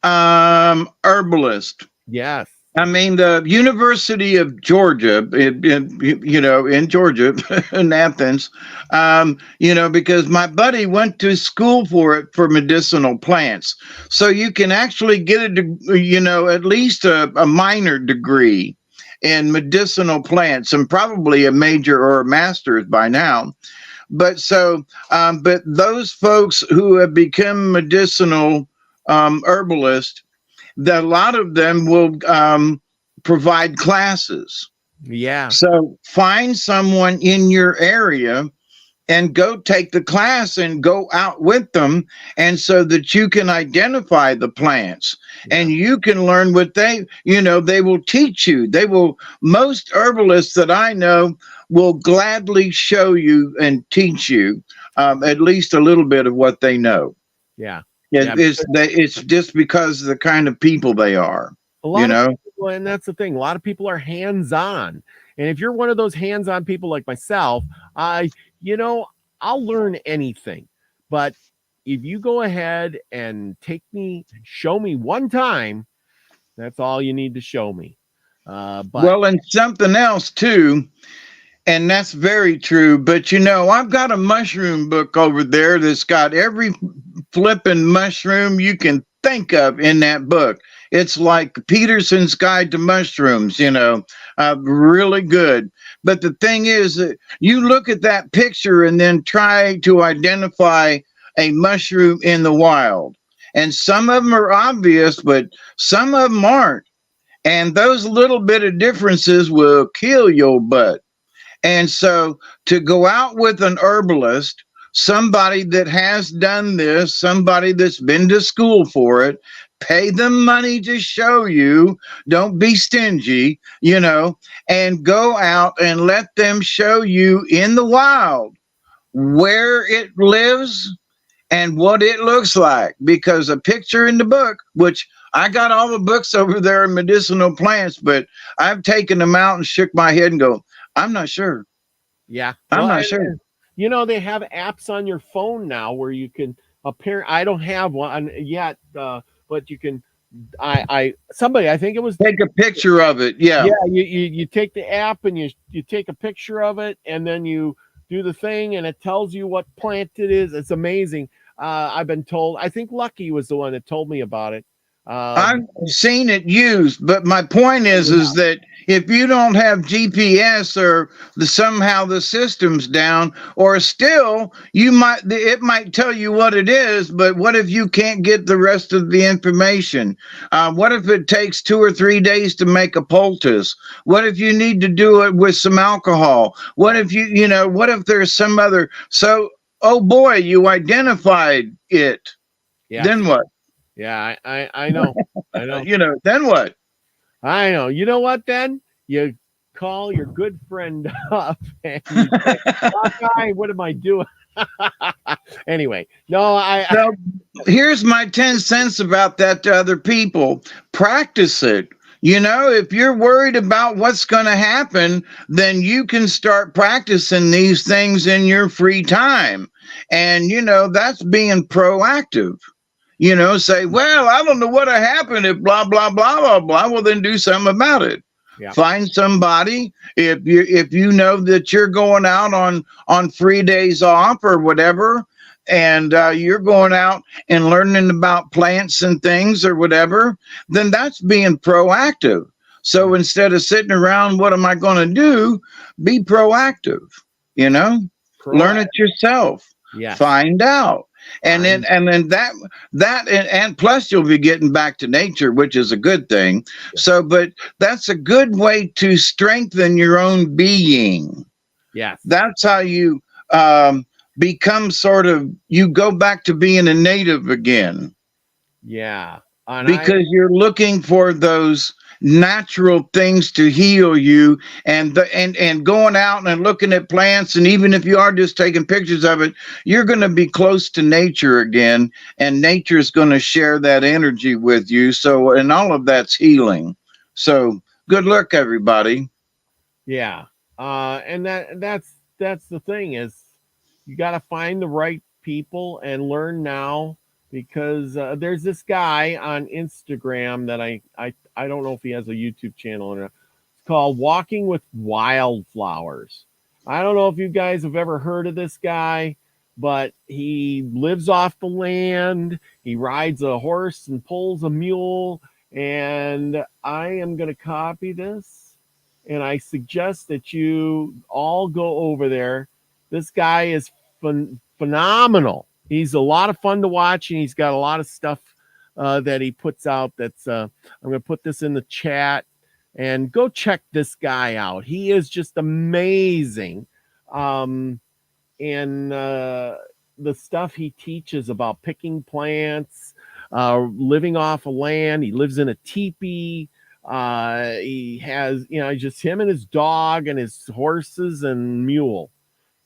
herbalists. Yes. I mean, the University of Georgia, in Georgia, in Athens, because my buddy went to school for medicinal plants. So you can actually get at least a minor degree in medicinal plants and probably a major or a master's by now. But but those folks who have become medicinal herbalists, that a lot of them will provide classes. Yeah. So find someone in your area and go take the class and go out with them, and so that you can identify the plants and you can learn what they will teach you. Most herbalists that I know will gladly show you and teach you at least a little bit of what they know. Yeah. It's just because of the kind of people they are. People, and that's the thing. A lot of people are hands-on. And if you're one of those hands-on people like myself, I'll learn anything. But if you go ahead and show me one time, that's all you need to show me. And something else too, and that's very true. But I've got a mushroom book over there that's got every flipping mushroom you can think of in that book. It's like Peterson's Guide to Mushrooms, really good. But the thing is that you look at that picture and then try to identify a mushroom in the wild. And some of them are obvious, but some of them aren't. And those little bit of differences will kill your butt. And so to go out with an herbalist, somebody that has done this, somebody that's been to school for it, pay them money to show you. Don't be stingy, and go out and let them show you in the wild where it lives and what it looks like. Because a picture in the book, which I got all the books over there in medicinal plants, but I've taken them out and shook my head and go, I'm not sure. Yeah. I'm not sure. They have apps on your phone now where you can I don't have one yet, but you can somebody, I think it was, Take a picture of it. Yeah. yeah, you take the app and you take a picture of it, and then you do the thing, and it tells you what plant it is. It's amazing. I've been told. I think Lucky was the one that told me about it. I've seen it used, but my point is that if you don't have GPS or somehow the system's down, or still it might tell you what it is, but what if you can't get the rest of the information? What if it takes 2 or 3 days to make a poultice? What if you need to do it with some alcohol? What if what if there's some other, so, oh boy, you identified it. Yeah. Then what? Yeah, I know. I know. Then what? I know. You know what? Then you call your good friend up and you say, Hawkeye, what am I doing? Anyway, no, here's my 10 cents about that to other people. Practice it. If you're worried about what's going to happen, then you can start practicing these things in your free time. And, that's being proactive. Say, well, I don't know what'll happen if blah, blah, blah, blah, blah. Well, then do something about it. Yeah. Find somebody. If you know that you're going out on free days off or whatever, and you're going out and learning about plants and things or whatever, then that's being proactive. So instead of sitting around, what am I going to do? Be proactive, learn it yourself. Yeah. Find out. And then plus you'll be getting back to nature, which is a good thing. Yeah. So, but that's a good way to strengthen your own being. Yes. That's how you become you go back to being a native again. Yeah. Because you're looking for those natural things to heal you, and going out and looking at plants, and even if you are just taking pictures of it, you're going to be close to nature again, and nature is going to share that energy with you. So, and all of that's healing. So good luck, everybody. Yeah. And that's the thing, is you got to find the right people and learn now, because there's this guy on Instagram that I don't know if he has a YouTube channel or not. It's called Walking with Wildflowers. I don't know if you guys have ever heard of this guy, but he lives off the land. He rides a horse and pulls a mule. And I am going to copy this, and I suggest that you all go over there. This guy is phenomenal. He's a lot of fun to watch, and he's got a lot of stuff that he puts out. That's I'm going to put this in the chat, and go check this guy out. He is just amazing. And the stuff he teaches about picking plants, living off of land. He lives in a teepee. He has, just him and his dog and his horses and mule.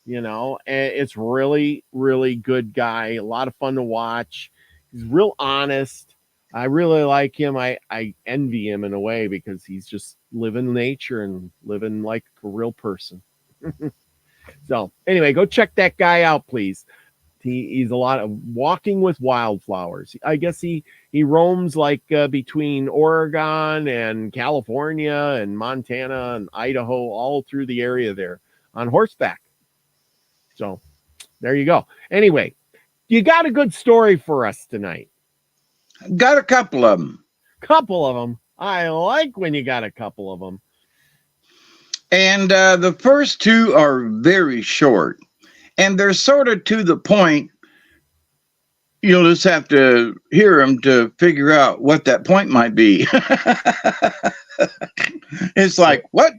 And it's really, really good guy. A lot of fun to watch. He's real honest. I really like him. I envy him in a way, because he's just living nature and living like a real person. So anyway, go check that guy out, please. He's a lot of Walking with Wildflowers. I guess he roams like between Oregon and California and Montana and Idaho, all through the area there on horseback. So there you go. Anyway, you got a good story for us tonight. Got a couple of them. I like when you got a couple of them. And the first two are very short, and they're sort of to the point. You'll just have to hear them to figure out what that point might be. It's like, what?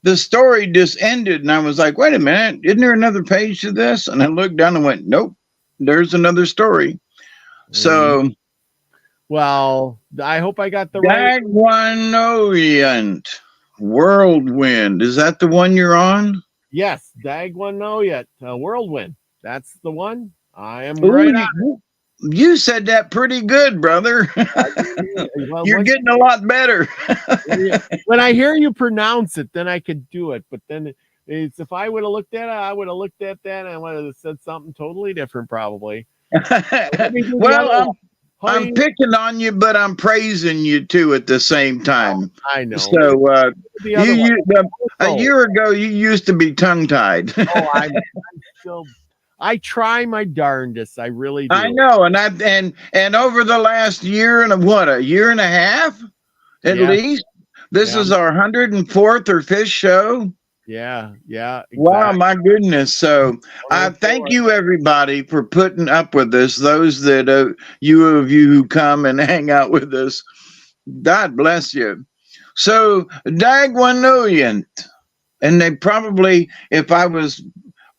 The story just ended, and I was like, wait a minute, isn't there another page to this? And I looked down and went, nope, there's another story. So, well, I hope I got the right. Dagwanoyant Whirlwind. Is that the one you're on? Yes, Dagwanoyant Whirlwind. That's the one. I am right on. You said that pretty good, brother. Well, you're getting a lot better. When I hear you pronounce it, then I could do it. But then if I would have looked at it, I would have looked at that and I would have said something totally different, probably. Well, I'm Hi. picking on you, but I'm praising you too at the same time. I know. So The other one. a Also, year ago, you used to be tongue tied. I'm still. I try my darndest. I really I do. know, and over the last year and a year and a half at Yeah. least. This Yeah. is our 104th or 5th show. Yeah. Yeah. Wow, Exactly. my goodness. So I thank 104. you everybody for putting up with this. Those that you who come and hang out with us. God bless you. So Dagwanouient. And they probably, if I was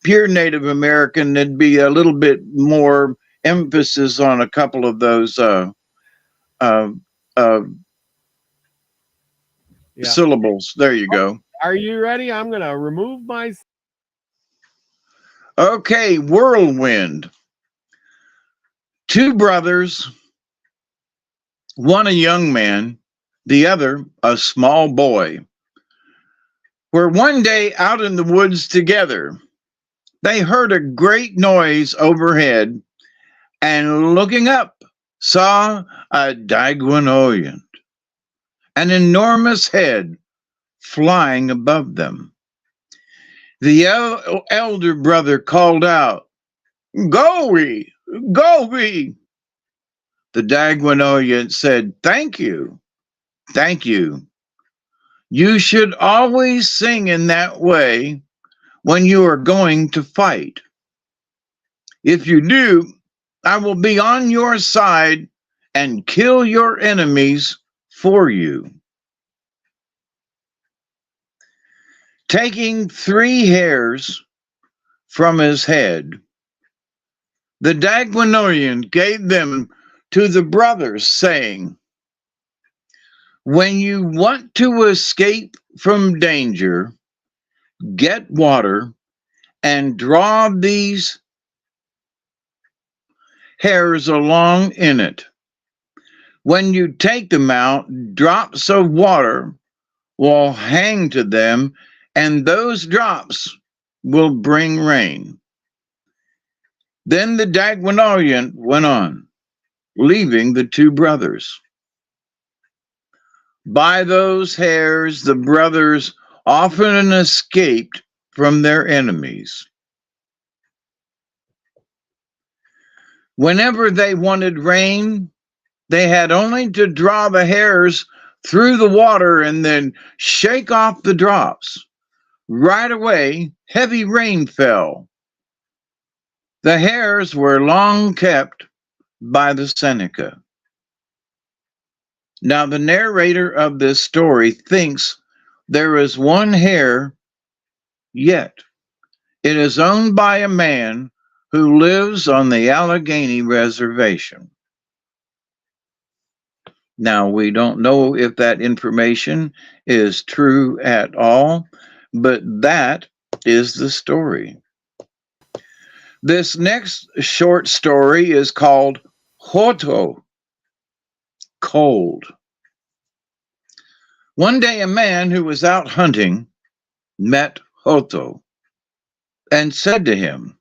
pure Native American, there'd be a little bit more emphasis on a couple of those uh, uh, Yeah. syllables. There you go. Are you ready? I'm gonna remove my. Okay, whirlwind. Two brothers, one a young man, the other a small boy, were one day out in the woods together. They heard a great noise overhead and looking up, saw a Daigwanoyan, an enormous head flying above them. The elder brother called out, "Go we, go we." The Daigwanoyan said, "Thank you, thank you. You should always sing in that way when you are going to fight. If you do, I will be on your side and kill your enemies for you." Taking 3 hairs from his head, the Daigwanoyan gave them to the brothers, saying, "When you want to escape from danger, get water and draw these hairs along in it. When you take them out, drops of water will hang to them, and those drops will bring rain." Then the Daigwanoyan went on, leaving the 2 brothers. By those hairs, the brothers often escaped from their enemies. Whenever they wanted rain, they had only to draw the hairs through the water and then shake off the drops. Right away, heavy rain fell. The hairs were long kept by the Seneca. Now, the narrator of this story thinks there is one hair yet. It is owned by a man who lives on the Allegheny Reservation. Now, we don't know if that information is true at all, but that is the story. This next short story is called Hoto, cold. One day, a man who was out hunting met Hoto and said to him,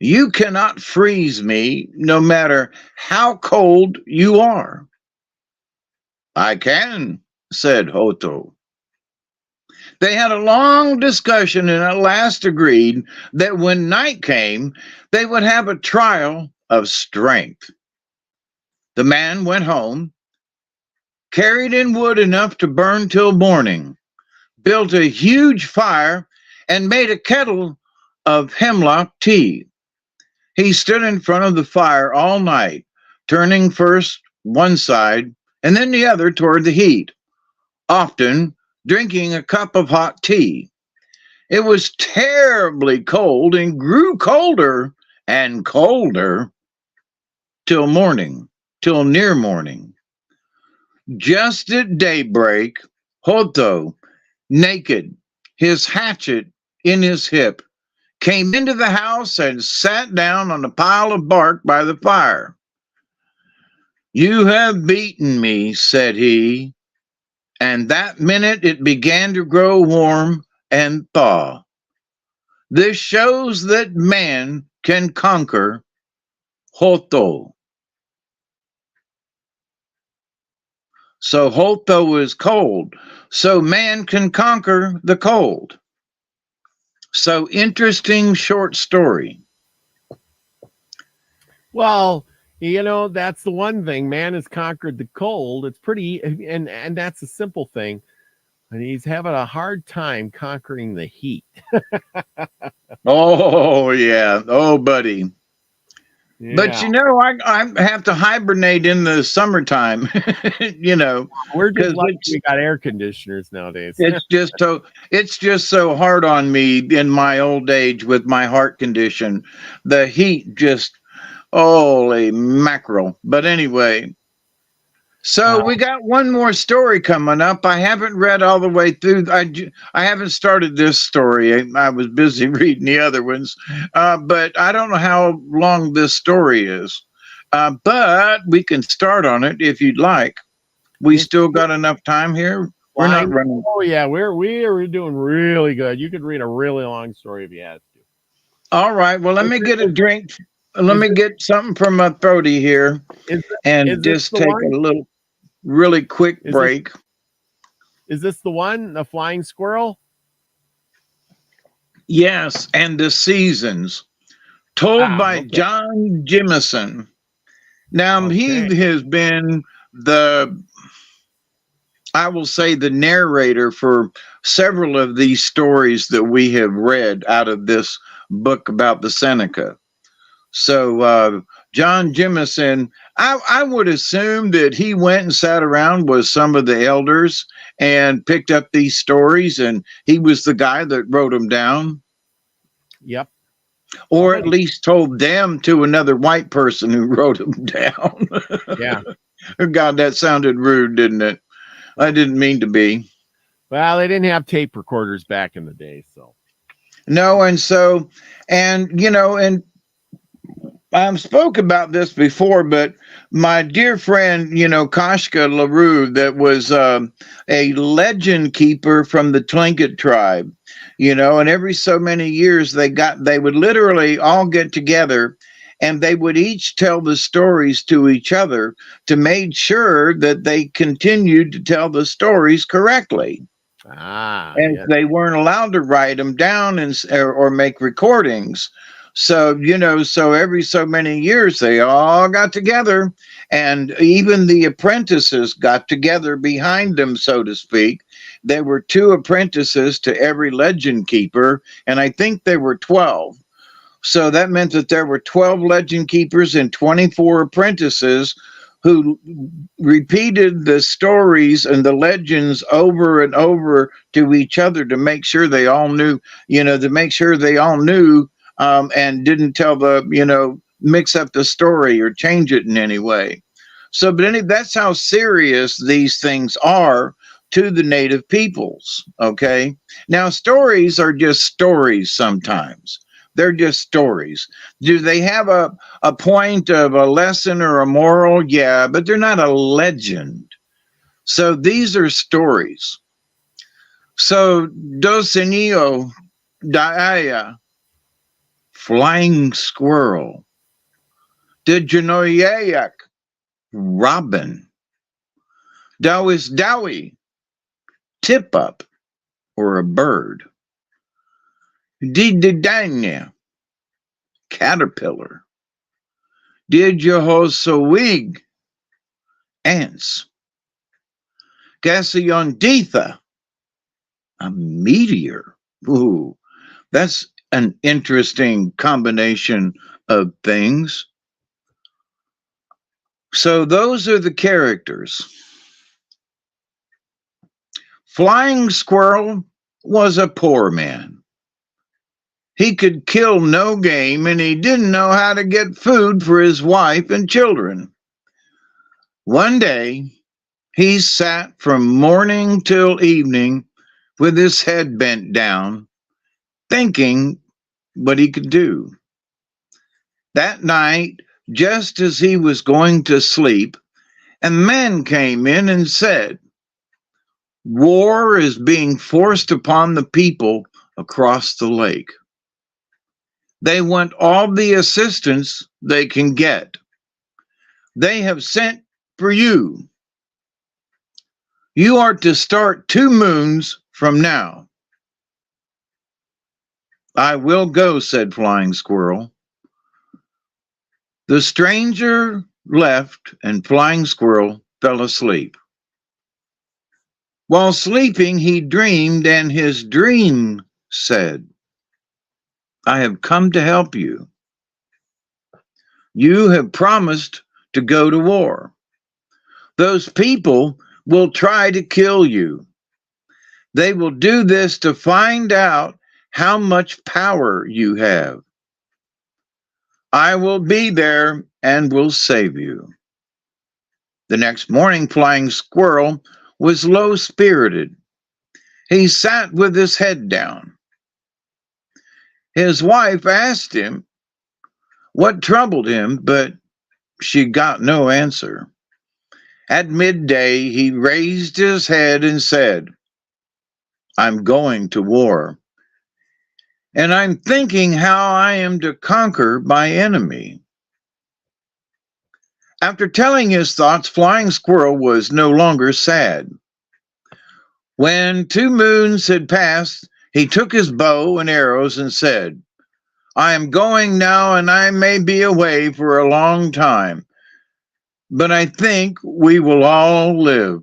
"You cannot freeze me no matter how cold you are." "I can," said Hoto. They had a long discussion and at last agreed that when night came, they would have a trial of strength. The man went home, carried in wood enough to burn till morning, built a huge fire, and made a kettle of hemlock tea. He stood in front of the fire all night, turning first one side and then the other toward the heat, often drinking a cup of hot tea. It was terribly cold and grew colder and colder till morning, till near morning. Just at daybreak, Hoto, naked, his hatchet in his hip, came into the house and sat down on a pile of bark by the fire. "You have beaten me," said he, and that minute it began to grow warm and thaw. This shows that man can conquer Hoto. So Holtho is cold. So man can conquer the cold. So interesting short story. Well, that's the one thing. Man has conquered the cold. It's pretty, and that's a simple thing. And he's having a hard time conquering the heat. Oh yeah. Oh buddy. But Yeah, I have to hibernate in the summertime, we're just because lucky we got air conditioners nowadays. it's just so hard on me in my old age with my heart condition. The heat just holy mackerel. But anyway, so Uh, we got one more story coming up. I haven't read all the way through. I haven't started this story. I was busy reading the other ones, but I don't know how long this story is. But we can start on it if you'd like. We it's still got enough time here. We're not flying. running. Oh yeah, we're doing really good. You could read a really long story if you had to. All right. Well, let Is me this, get a drink. Let is me this, get something from my throaty here is is and this just the take one? a little really quick Is this break. is this the one? The flying squirrel? Yes, and the seasons, told by Okay. John Jimison. Now, he Okay. has been the, I will say, the narrator for several of these stories that we have read out of this book about the Seneca. So, John Jimison, I would assume that he went and sat around with some of the elders and picked up these stories, and he was the guy that wrote them down, Yep. I'll or bet at least told them to another white person who wrote them down. yeah. God, that sounded rude, didn't it? I didn't mean to be. Well, they didn't have tape recorders back in the day, so No, and so, and I've spoke about this before, but my dear friend, Kashka LaRue, that was a legend keeper from the Tlingit tribe, and every so many years they would literally all get together and they would each tell the stories to each other to make sure that they continued to tell the stories correctly. And yeah. they weren't allowed to write them down or make recordings. So, so every so many years they all got together, and even the apprentices got together behind them, so to speak. There were two apprentices to every legend keeper, and I think there were 12. So that meant that there were 12 legend keepers and 24 apprentices who repeated the stories and the legends over and over to each other to make sure they all knew, and didn't mix up the story or change it in any way. So, that's how serious these things are to the native peoples. Okay. Now, stories are just stories sometimes. They're just stories. Do they have a point of a lesson or a moral? Yeah, but they're not a legend. So these are stories. So Dosenio Daaya, flying squirrel. Dijanoyayak, robin. Dawis Dowie, tip up, or a bird. Dididanya, caterpillar. Didjahosawig, ants. Gasayonditha, a meteor. Ooh, that's an interesting combination of things. So those are the characters. Flying Squirrel was a poor man. He could kill no game, and he didn't know how to get food for his wife and children. One day, he sat from morning till evening with his head bent down, thinking what he could do. That night, just as he was going to sleep, a man came in and said, "War is being forced upon the people across the lake. They want all the assistance they can get. They have sent for you. You are to start 2 moons from now. I will go, said Flying Squirrel. The stranger left, and Flying Squirrel fell asleep. While sleeping, he dreamed, and his dream said, I have come to help you. You have promised to go to war. Those people will try to kill you. They will do this to find out how much power you have. I will be there and will save you. The next morning, Flying Squirrel was low-spirited. He sat with his head down. His wife asked him what troubled him, but she got no answer. At midday, he raised his head and said, I'm going to war, and I'm thinking how I am to conquer my enemy. After telling his thoughts, Flying Squirrel was no longer sad. When 2 moons had passed, he took his bow and arrows and said, I am going now, and I may be away for a long time, but I think we will all live.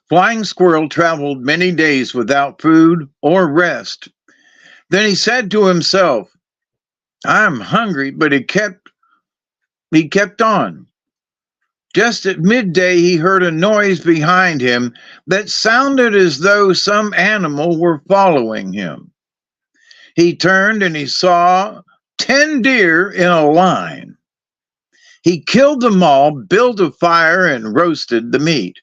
Flying Squirrel traveled many days without food or rest. Then he said to himself, I'm hungry, but he kept on. Just at midday, he heard a noise behind him that sounded as though some animal were following him. He turned and he saw 10 deer in a line. He killed them all, built a fire, and roasted the meat.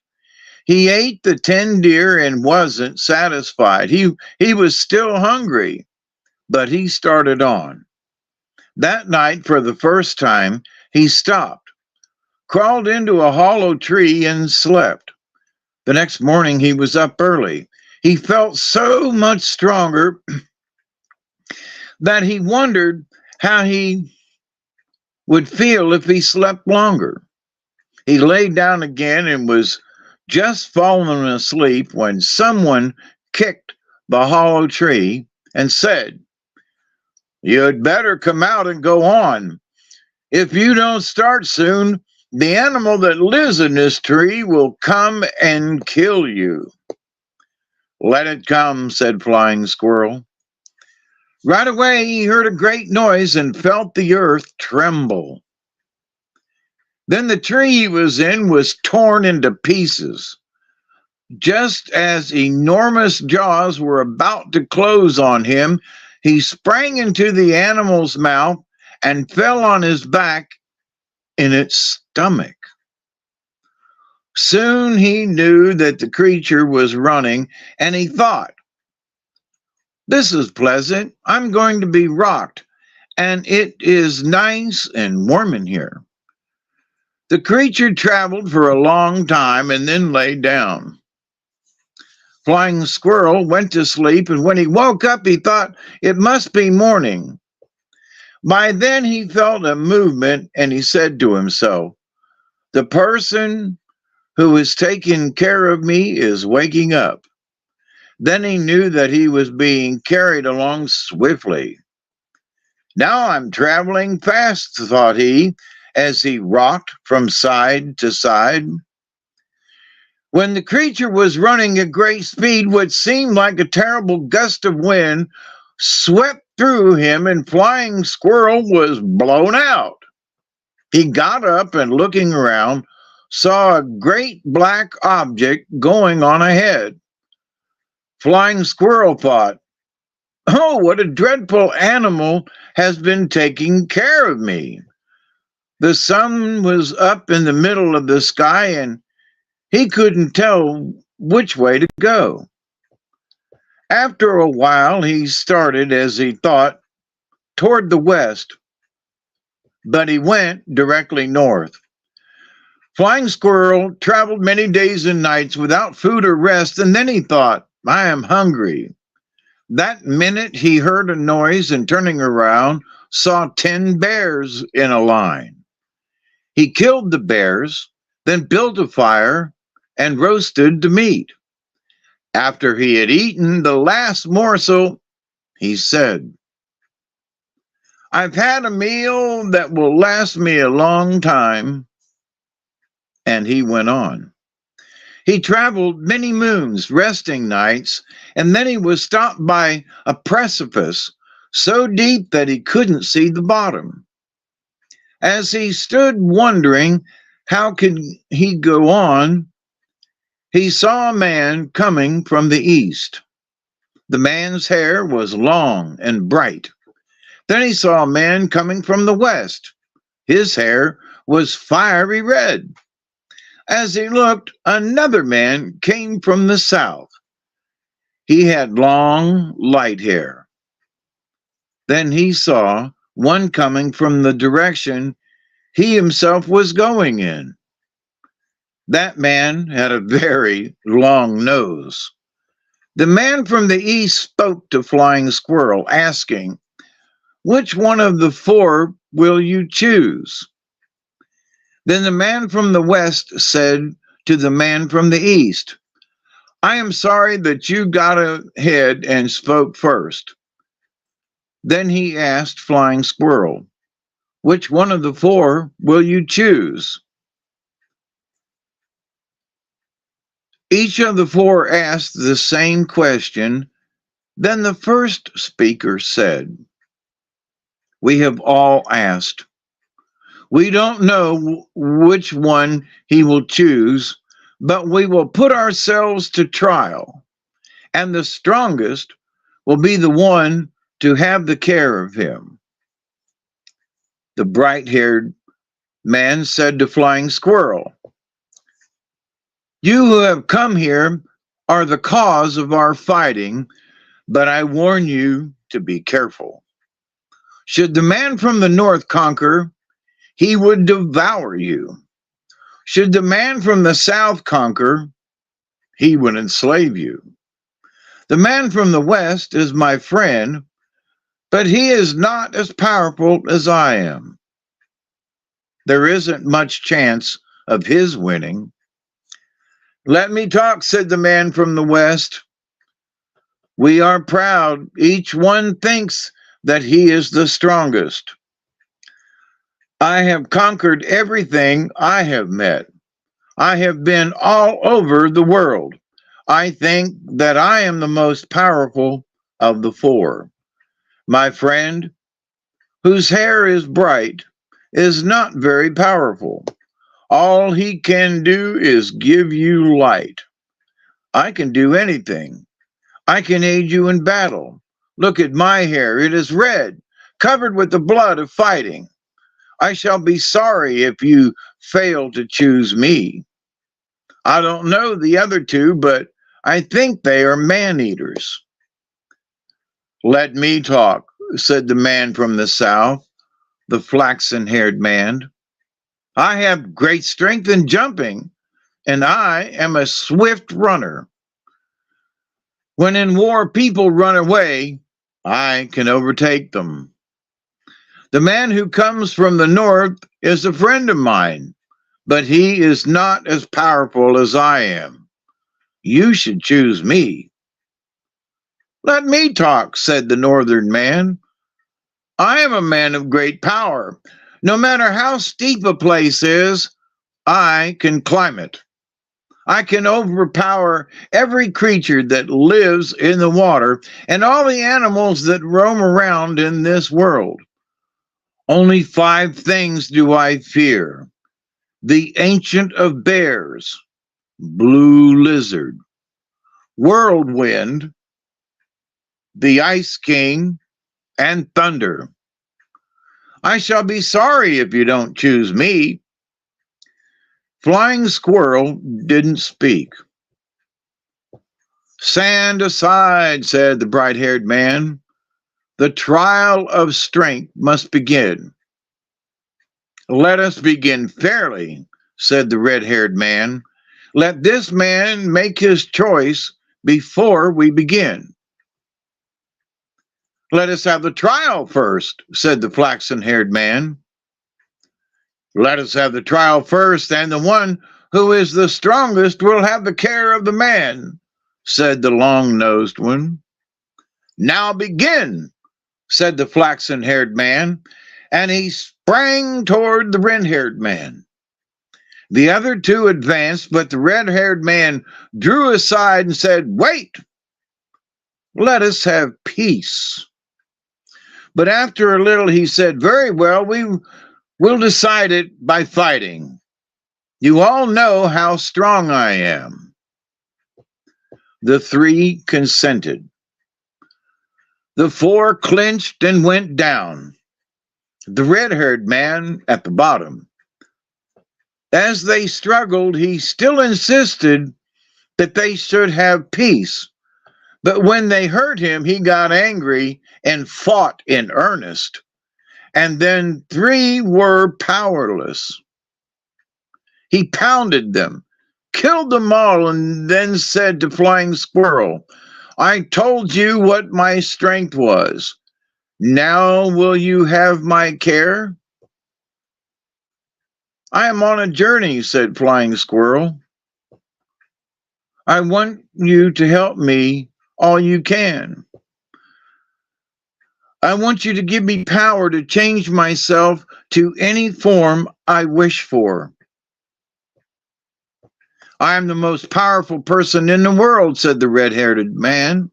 He ate the 10 deer and wasn't satisfied. He was still hungry, but he started on. That night, for the first time, he stopped, crawled into a hollow tree, and slept. The next morning, he was up early. He felt so much stronger that he wondered how he would feel if he slept longer. He lay down again and was just falling asleep when someone kicked the hollow tree and said, You'd better come out and go on. If you don't start soon, the animal that lives in this tree will come and kill you. Let it come, said Flying Squirrel. Right away, he heard a great noise and felt the earth tremble. Then the tree he was in was torn into pieces. Just as enormous jaws were about to close on him, he sprang into the animal's mouth and fell on his back in its stomach. Soon he knew that the creature was running, and he thought, This is pleasant. I'm going to be rocked, and it is nice and warm in here. The creature traveled for a long time and then lay down. Flying Squirrel went to sleep, and when he woke up, he thought it must be morning. By then, he felt a movement, and he said to himself, The person who is taking care of me is waking up. Then he knew that he was being carried along swiftly. Now I'm traveling fast, thought he, as he rocked from side to side. When the creature was running at great speed, what seemed like a terrible gust of wind swept through him, and Flying Squirrel was blown out. He got up and, looking around, saw a great black object going on ahead. Flying Squirrel thought, Oh, what a dreadful animal has been taking care of me. The sun was up in the middle of the sky, and he couldn't tell which way to go. After a while, he started, as he thought, toward the west, but he went directly north. Flying Squirrel traveled many days and nights without food or rest, and then he thought, I am hungry. That minute he heard a noise, and turning around, saw 10 bears in a line. He killed the bears, then built a fire and roasted the meat. After he had eaten the last morsel, he said, "I've had a meal that will last me a long time." And he went on. He traveled many moons, resting nights, and then he was stopped by a precipice so deep that he couldn't see the bottom. As he stood wondering how could he go on, he saw a man coming from the east. The man's hair was long and bright. Then he saw a man coming from the west. His hair was fiery red. As he looked, another man came from the south. He had long, light hair. Then he saw one coming from the direction he himself was going in. That man had a very long nose. The man from the east spoke to Flying Squirrel, asking, "Which one of the four will you choose?" Then the man from the west said to the man from the east, "I am sorry that you got ahead and spoke first." Then he asked Flying Squirrel, "Which one of the four will you choose?" Each of the four asked the same question. Then the first speaker said, "We have all asked. We don't know which one he will choose, but we will put ourselves to trial, and the strongest will be the one to have the care of him." The bright-haired man said to Flying Squirrel, "You who have come here are the cause of our fighting, but I warn you to be careful. Should the man from the north conquer, he would devour you. Should the man from the south conquer, he would enslave you. The man from the west is my friend, but he is not as powerful as I am. There isn't much chance of his winning." "Let me talk," said the man from the west. "We are proud. Each one thinks that he is the strongest. I have conquered everything I have met. I have been all over the world. I think that I am the most powerful of the four. My friend, whose hair is bright, is not very powerful. All he can do is give you light. I can do anything. I can aid you in battle. Look at my hair. It is red, covered with the blood of fighting. I shall be sorry if you fail to choose me. I don't know the other two, but I think they are man-eaters." "Let me talk," said the man from the south, the flaxen-haired man. "I have great strength in jumping, and I am a swift runner. When in war people run away, I can overtake them. The man who comes from the north is a friend of mine, but he is not as powerful as I am. You should choose me." "Let me talk," said the northern man. "I am a man of great power. No matter how steep a place is, I can climb it. I can overpower every creature that lives in the water and all the animals that roam around in this world. Only 5 things do I fear: the ancient of bears, blue lizard, whirlwind, the ice king, and thunder. I shall be sorry if you don't choose me." Flying Squirrel didn't speak. "Stand aside," said the bright-haired man. "The trial of strength must begin." "Let us begin fairly," said the red-haired man. "Let this man make his choice before we begin." "Let us have the trial first," said the flaxen-haired man. "Let us have the trial first, and the one who is the strongest will have the care of the man, said the long-nosed one. Now begin, said the flaxen-haired man, and he sprang toward the red-haired man. The other two advanced, but the red-haired man drew aside and said, "Wait, let us have peace." But after a little he said, "Very well, we will decide it by fighting. You all know how strong I am." The three consented. The four clinched and went down, the red-haired man at the bottom. As they struggled, he still insisted that they should have peace. But when they heard him, he got angry and fought in earnest. And then three were powerless. He pounded them, killed them all, and then said to Flying Squirrel, "I told you what my strength was. Now will you have my care?" "I am on a journey," said Flying Squirrel. "I want you to help me all you can. I want you to give me power to change myself to any form I wish for." "I am the most powerful person in the world," said the red-haired man.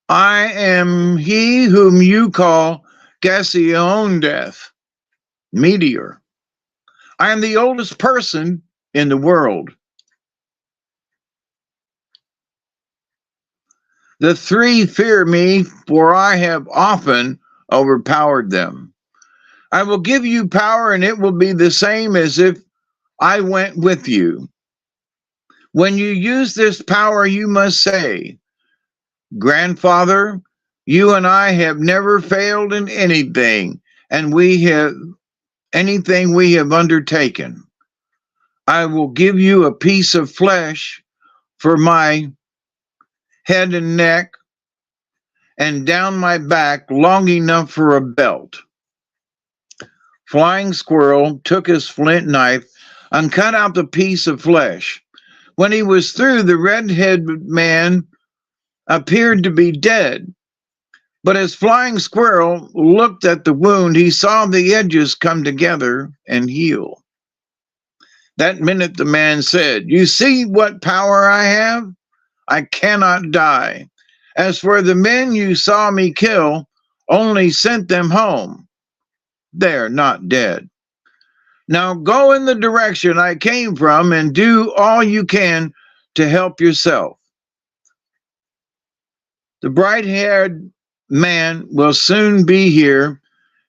"I am he whom you call Gassion Death, Meteor. I am the oldest person in the world." "The three fear me, for I have often overpowered them. I will give you power, and it will be the same as if I went with you. When you use this power, you must say, 'Grandfather, you and I have never failed in anything, and we have undertaken. I will give you a piece of flesh for my head and neck, and down my back long enough for a belt.'" Flying Squirrel took his flint knife and cut out the piece of flesh. When he was through, the red-headed man appeared to be dead. But as Flying Squirrel looked at the wound, he saw the edges come together and heal. That minute the man said, "You see what power I have? I cannot die. As for the men you saw me kill, only sent them home. They're not dead. Now go in the direction I came from and do all you can to help yourself. The bright-haired man will soon be here,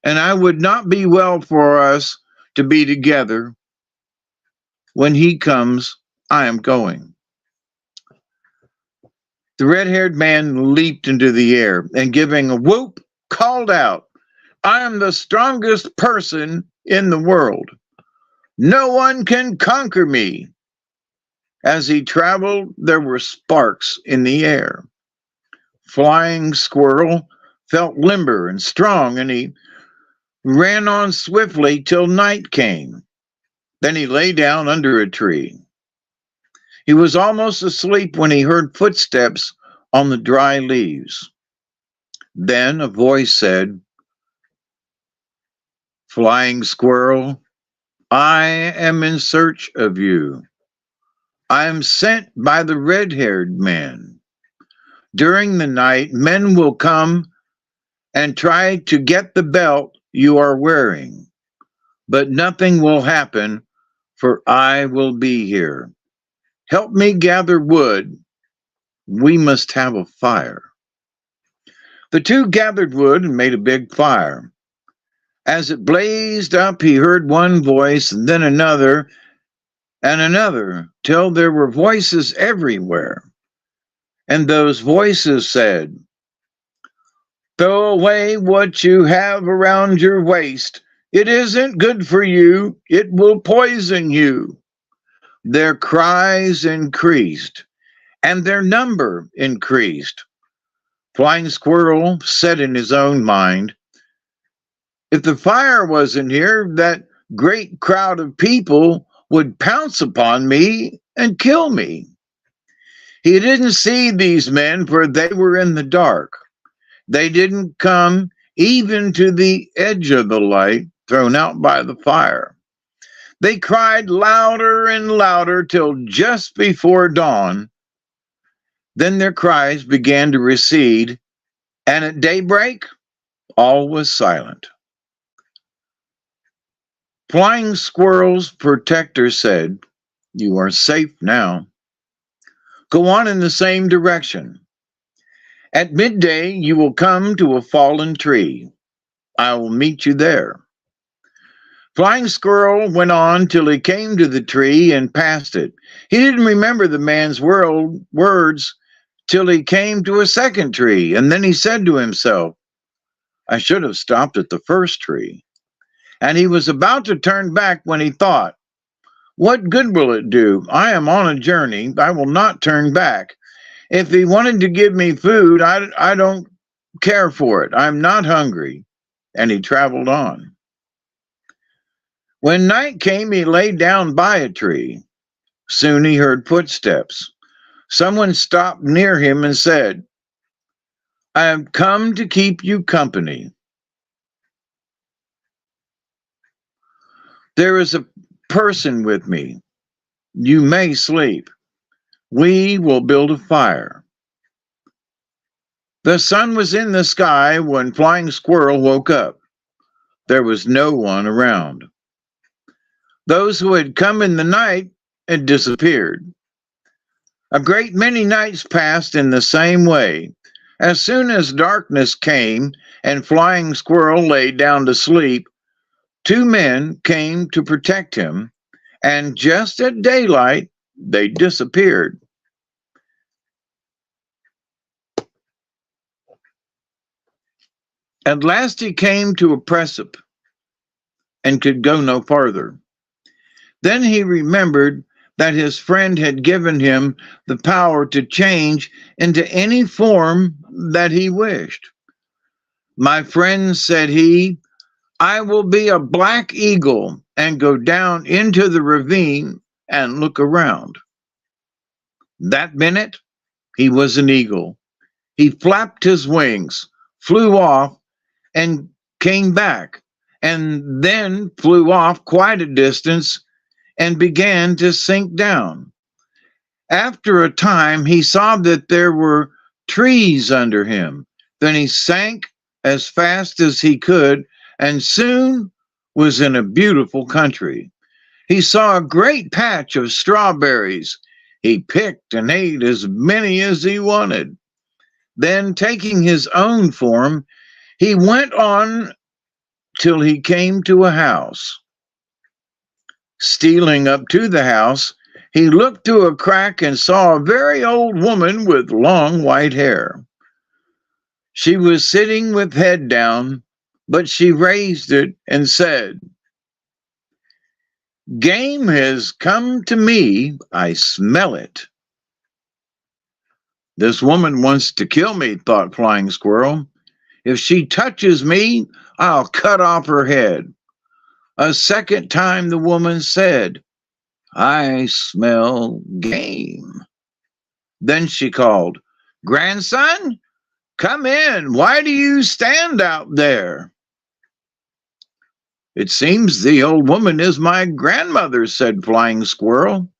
and I would not be well for us to be together. When he comes, I am going." The red-haired man leaped into the air and, giving a whoop, called out, "I am the strongest person in the world. No one can conquer me." As he traveled, there were sparks in the air. Flying Squirrel felt limber and strong, and he ran on swiftly till night came. Then he lay down under a tree. He was almost asleep when he heard footsteps on the dry leaves. Then a voice said, "Flying Squirrel, I am in search of you. I am sent by the red-haired man. During the night, men will come and try to get the belt you are wearing, but nothing will happen, for I will be here. Help me gather wood. We must have a fire." The two gathered wood and made a big fire. As it blazed up, he heard one voice, and then another, and another, till there were voices everywhere. And those voices said, "Throw away what you have around your waist. It isn't good for you. It will poison you." Their cries increased, and their number increased. Flying Squirrel said in his own mind, "If the fire wasn't here, that great crowd of people would pounce upon me and kill me. He didn't see these men, for they were in the dark. They didn't come even to the edge of the light thrown out by the fire. They cried louder and louder till just before dawn. Then their cries began to recede, and at daybreak, all was silent. Flying Squirrel's protector said, "You are safe now. Go on in the same direction. At midday, you will come to a fallen tree. I will meet you there." Flying Squirrel went on till he came to the tree and passed it. He didn't remember the man's words till he came to a second tree, and then he said to himself, "I should have stopped at the first tree." And he was about to turn back when he thought, "What good will it do? I am on a journey. I will not turn back. If he wanted to give me food, I don't care for it. I'm not hungry." And he traveled on. When night came, he lay down by a tree. Soon he heard footsteps. Someone stopped near him and said, "I have come to keep you company." "There is a person with me. You may sleep. We will build a fire." The sun was in the sky when Flying Squirrel woke up. There was no one around. Those who had come in the night had disappeared. A great many nights passed in the same way. As soon as darkness came and Flying Squirrel lay down to sleep, two men came to protect him, and just at daylight, they disappeared. At last he came to a precipice and could go no farther. Then he remembered that his friend had given him the power to change into any form that he wished. "My friend," said he, "I will be a black eagle and go down into the ravine and look around." That minute, he was an eagle. He flapped his wings, flew off, and came back, and then flew off quite a distance and began to sink down. After a time, he saw that there were trees under him. Then he sank as fast as he could and soon was in a beautiful country. He saw a great patch of strawberries. He picked and ate as many as he wanted. Then, taking his own form, he went on till he came to a house. Stealing up to the house, he looked through a crack and saw a very old woman with long white hair. She was sitting with head down, but she raised it and said, "Game has come to me, I smell it." "This woman wants to kill me," thought Flying Squirrel. "If she touches me, I'll cut off her head." A second time the woman said, "I smell game." Then she called, "Grandson, come in. Why do you stand out there?" "It seems the old woman is my grandmother," said Flying Squirrel.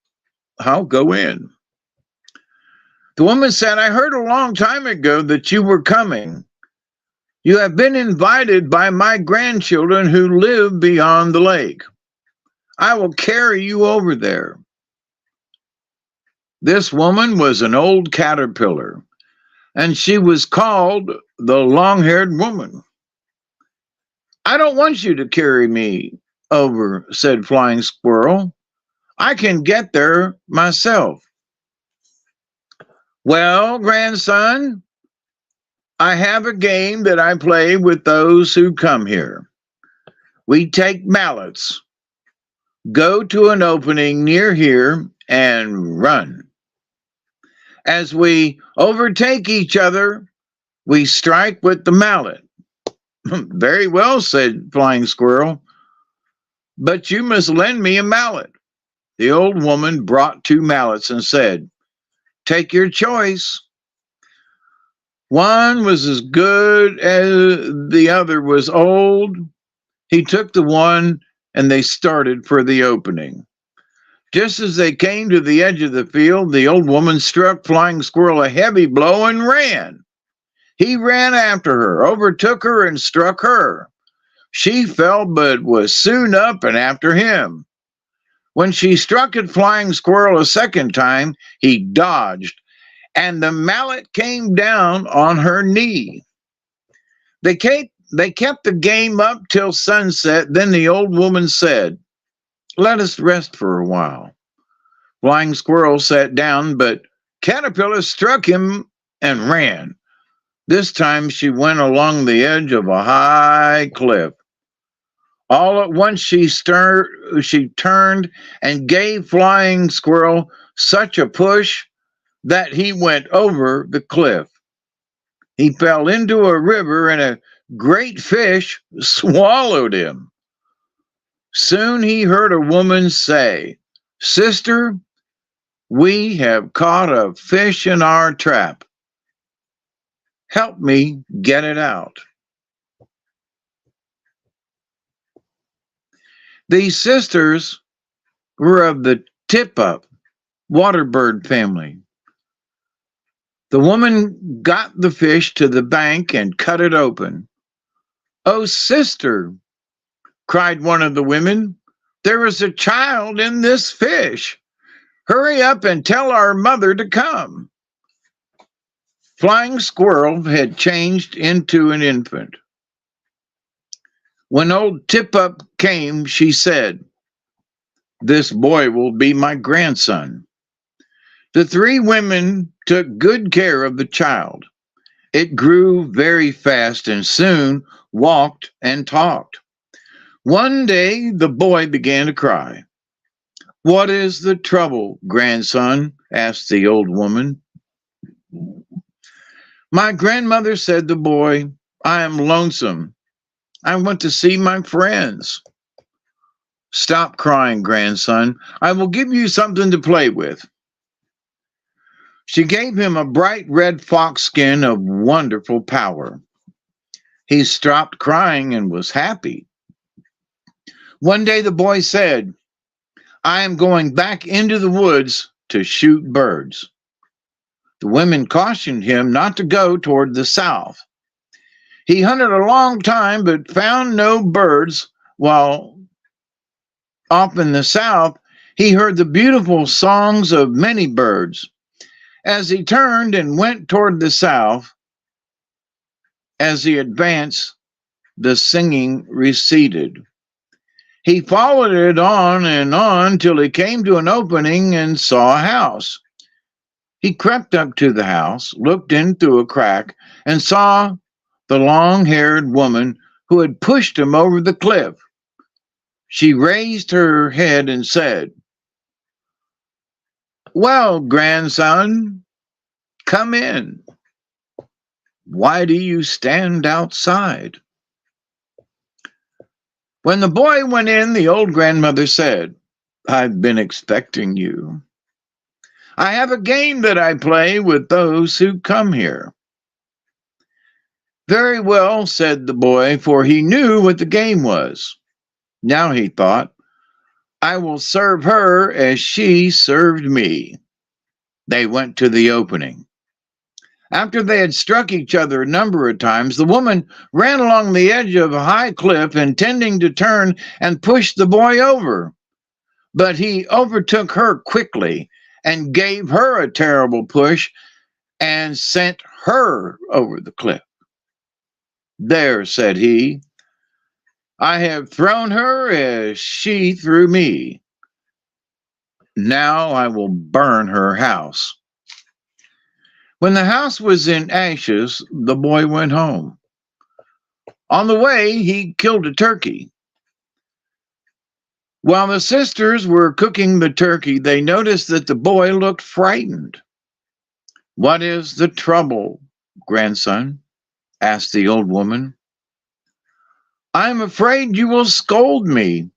"I'll go in." The woman said, "I heard a long time ago that you were coming. You have been invited by my grandchildren who live beyond the lake. I will carry you over there." This woman was an old caterpillar, and she was called the long-haired woman. "I don't want you to carry me over," said Flying Squirrel. "I can get there myself." "Well, grandson, I have a game that I play with those who come here. We take mallets, go to an opening near here, and run. As we overtake each other, we strike with the mallet." "Very well," said Flying Squirrel, "but you must lend me a mallet." The old woman brought 2 mallets and said, "Take your choice." One was as good as the other was old. He took the one and they started for the opening. Just as they came to the edge of the field, the old woman struck Flying Squirrel a heavy blow and ran. He ran after her, overtook her, and struck her. She fell, but was soon up and after him. When she struck at Flying Squirrel a second time, he dodged, and the mallet came down on her knee. They kept the game up till sunset. Then the old woman said, "Let us rest for a while." Flying Squirrel sat down, but Caterpillar struck him and ran. This time she went along the edge of a high cliff. All at once she turned and gave Flying Squirrel such a push that he went over the cliff. He fell into a river and a great fish swallowed him. Soon he heard a woman say, "Sister, we have caught a fish in our trap. Help me get it out." These sisters were of the tip-up waterbird family. The woman got the fish to the bank and cut it open. "Oh, sister," cried one of the women, "there is a child in this fish. Hurry up and tell our mother to come." Flying Squirrel had changed into an infant. When old Tip-Up came, she said, "This boy will be my grandson." The 3 women took good care of the child. It grew very fast and soon walked and talked. One day the boy began to cry. "What is the trouble, grandson?" asked the old woman. "My grandmother," said the boy, "I am lonesome. I want to see my friends." "Stop crying, grandson. I will give you something to play with." She gave him a bright red fox skin of wonderful power. He stopped crying and was happy. One day the boy said, "I am going back into the woods to shoot birds." The women cautioned him not to go toward the south. He hunted a long time but found no birds, while off in the south he heard the beautiful songs of many birds. As he turned and went toward the south, as he advanced, the singing receded. He followed it on and on till he came to an opening and saw a house. He crept up to the house, looked in through a crack, and saw the long-haired woman who had pushed him over the cliff. She raised her head and said, "Well, grandson, come in. Why do you stand outside?" When the boy went in, the old grandmother said, "I've been expecting you. I have a game that I play with those who come here." "Very well," said the boy, for he knew what the game was. Now he thought, "I will serve her as she served me." They went to the opening. After they had struck each other a number of times, the woman ran along the edge of a high cliff, intending to turn and push the boy over. But he overtook her quickly and gave her a terrible push and sent her over the cliff. "There," said he, "I have thrown her as she threw me. Now I will burn her house." When the house was in ashes, the boy went home. On the way, he killed a turkey. While the sisters were cooking the turkey, they noticed that the boy looked frightened. "What is the trouble, grandson?" asked the old woman. "I am afraid you will scold me.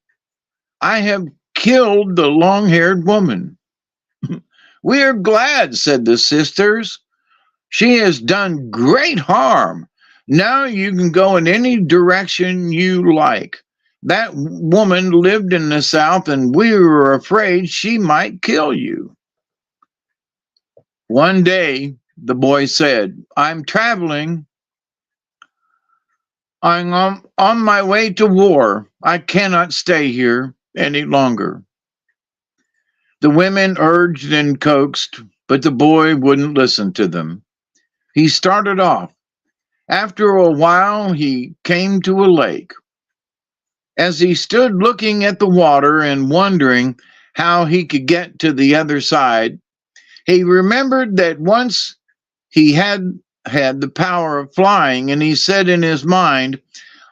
I have killed the long-haired woman. We are glad, said the sisters. She has done great harm. Now you can go in any direction you like. That woman lived in the South, and we were afraid she might kill you. One day, the boy said, I'm traveling. I'm on my way to war. I cannot stay here any longer. The women urged and coaxed, but the boy wouldn't listen to them. He started off. After a while, he came to a lake. As he stood looking at the water and wondering how he could get to the other side, he remembered that once he had the power of flying, and he said in his mind,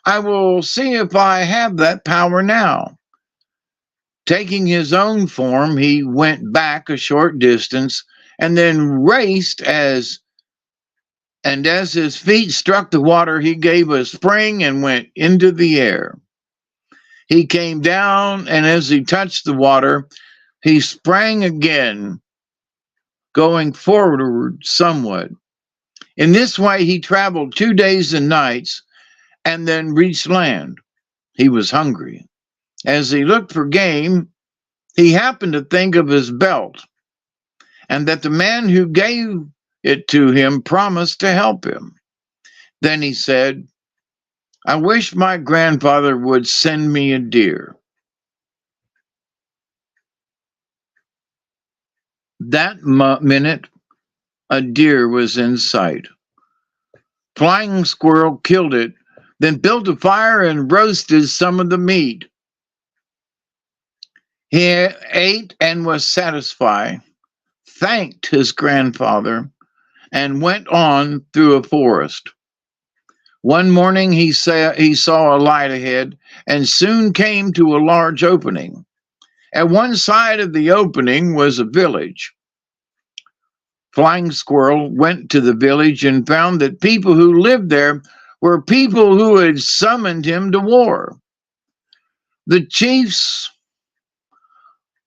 I will see if I have that power now. Taking his own form, he went back a short distance and then raced as his feet struck the water, he gave a spring and went into the air. He came down, and as he touched the water, he sprang again, going forward somewhat. In this way, he traveled 2 days and nights and then reached land. He was hungry. As he looked for game, he happened to think of his belt and that the man who gave it to him promised to help him. Then he said, I wish my grandfather would send me a deer. That minute, a deer was in sight. Flying Squirrel killed it, then built a fire and roasted some of the meat. He ate and was satisfied, thanked his grandfather, and went on through a forest. One morning he saw a light ahead and soon came to a large opening. At one side of the opening was a village. Flying Squirrel went to the village and found that people who lived there were people who had summoned him to war. The chiefs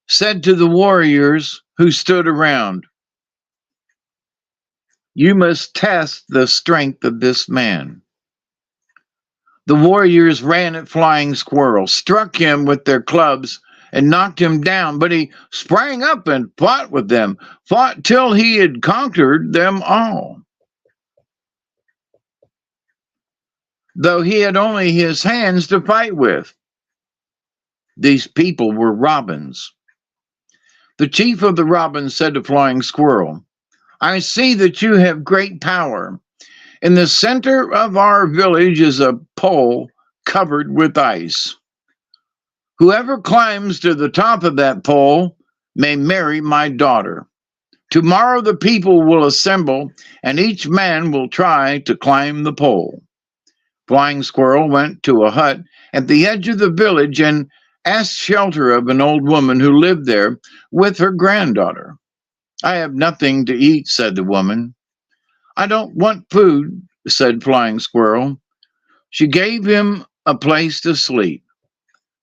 said to the warriors who stood around, you must test the strength of this man. The warriors ran at Flying Squirrel, struck him with their clubs, and knocked him down, but he sprang up and fought with them, fought till he had conquered them all. Though he had only his hands to fight with. These people were robins. The chief of the robins said to Flying Squirrel, I see that you have great power. In the center of our village is a pole covered with ice. Whoever climbs to the top of that pole may marry my daughter. Tomorrow the people will assemble, and each man will try to climb the pole. Flying Squirrel went to a hut at the edge of the village and asked shelter of an old woman who lived there with her granddaughter. I have nothing to eat, said the woman. I don't want food, said Flying Squirrel. She gave him a place to sleep.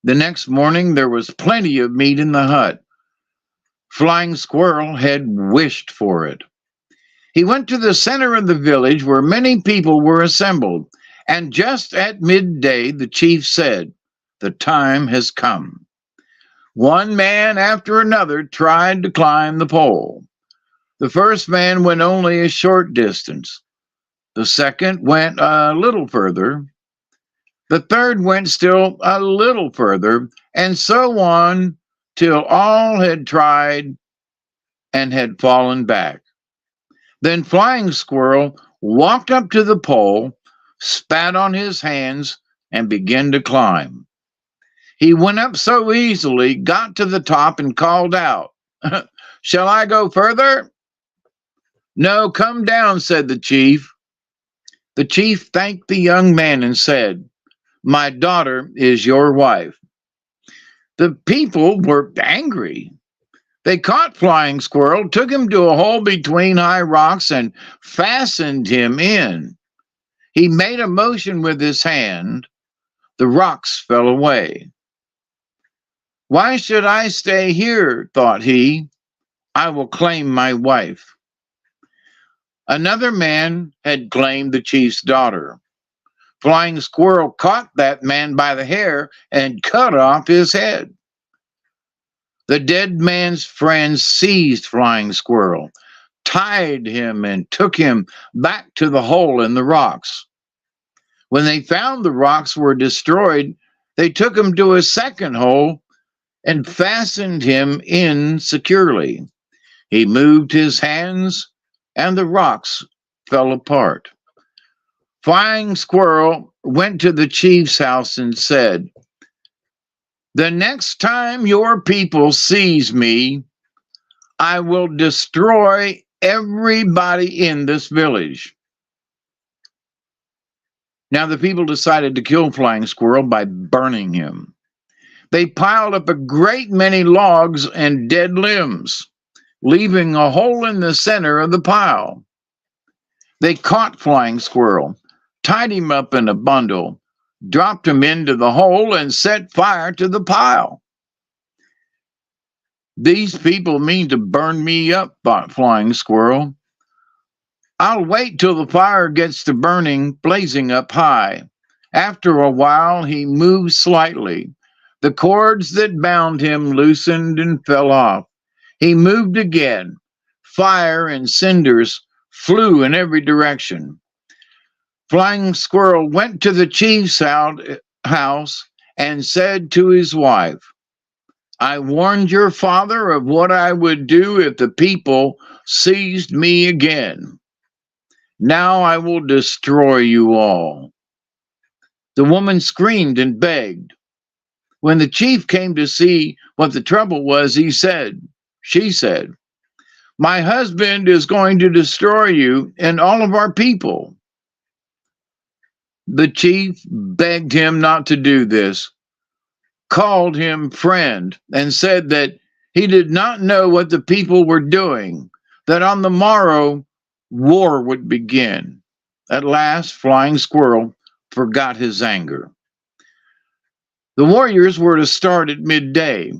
The next morning there was plenty of meat in the hut. Flying Squirrel had wished for it. He went to the center of the village where many people were assembled, and just at midday the chief said, the time has come. One man after another tried to climb the pole. The first man went only a short distance. The second went a little further. The third went still a little further, and so on till all had tried and had fallen back. Then Flying Squirrel walked up to the pole, spat on his hands, and began to climb. He went up so easily, got to the top, and called out, Shall I go further? No, come down, said the chief. The chief thanked the young man and said, My daughter is your wife. The people were angry. They caught Flying Squirrel, took him to a hole between high rocks, and fastened him in. He made a motion with his hand. The rocks fell away. Why should I stay here? Thought he. I will claim my wife. Another man had claimed the chief's daughter. Flying Squirrel caught that man by the hair and cut off his head. The dead man's friends seized Flying Squirrel, tied him, and took him back to the hole in the rocks. When they found the rocks were destroyed, they took him to a second hole and fastened him in securely. He moved his hands, and the rocks fell apart. Flying Squirrel went to the chief's house and said, "The next time your people seize me, I will destroy everybody in this village." Now the people decided to kill Flying Squirrel by burning him. They piled up a great many logs and dead limbs, leaving a hole in the center of the pile. They caught Flying Squirrel, tied him up in a bundle, dropped him into the hole, and set fire to the pile. "These people mean to burn me up," thought Flying Squirrel. "I'll wait till the fire gets to burning, blazing up high." After a while, he moved slightly. The cords that bound him loosened and fell off. He moved again. Fire and cinders flew in every direction. Flying Squirrel went to the chief's house and said to his wife, "I warned your father of what I would do if the people seized me again. Now I will destroy you all." The woman screamed and begged. When the chief came to see what the trouble was, she said, "My husband is going to destroy you and all of our people." The chief begged him not to do this, called him friend, and said that he did not know what the people were doing, that on the morrow war would begin. At last, Flying Squirrel forgot his anger. The warriors were to start at midday.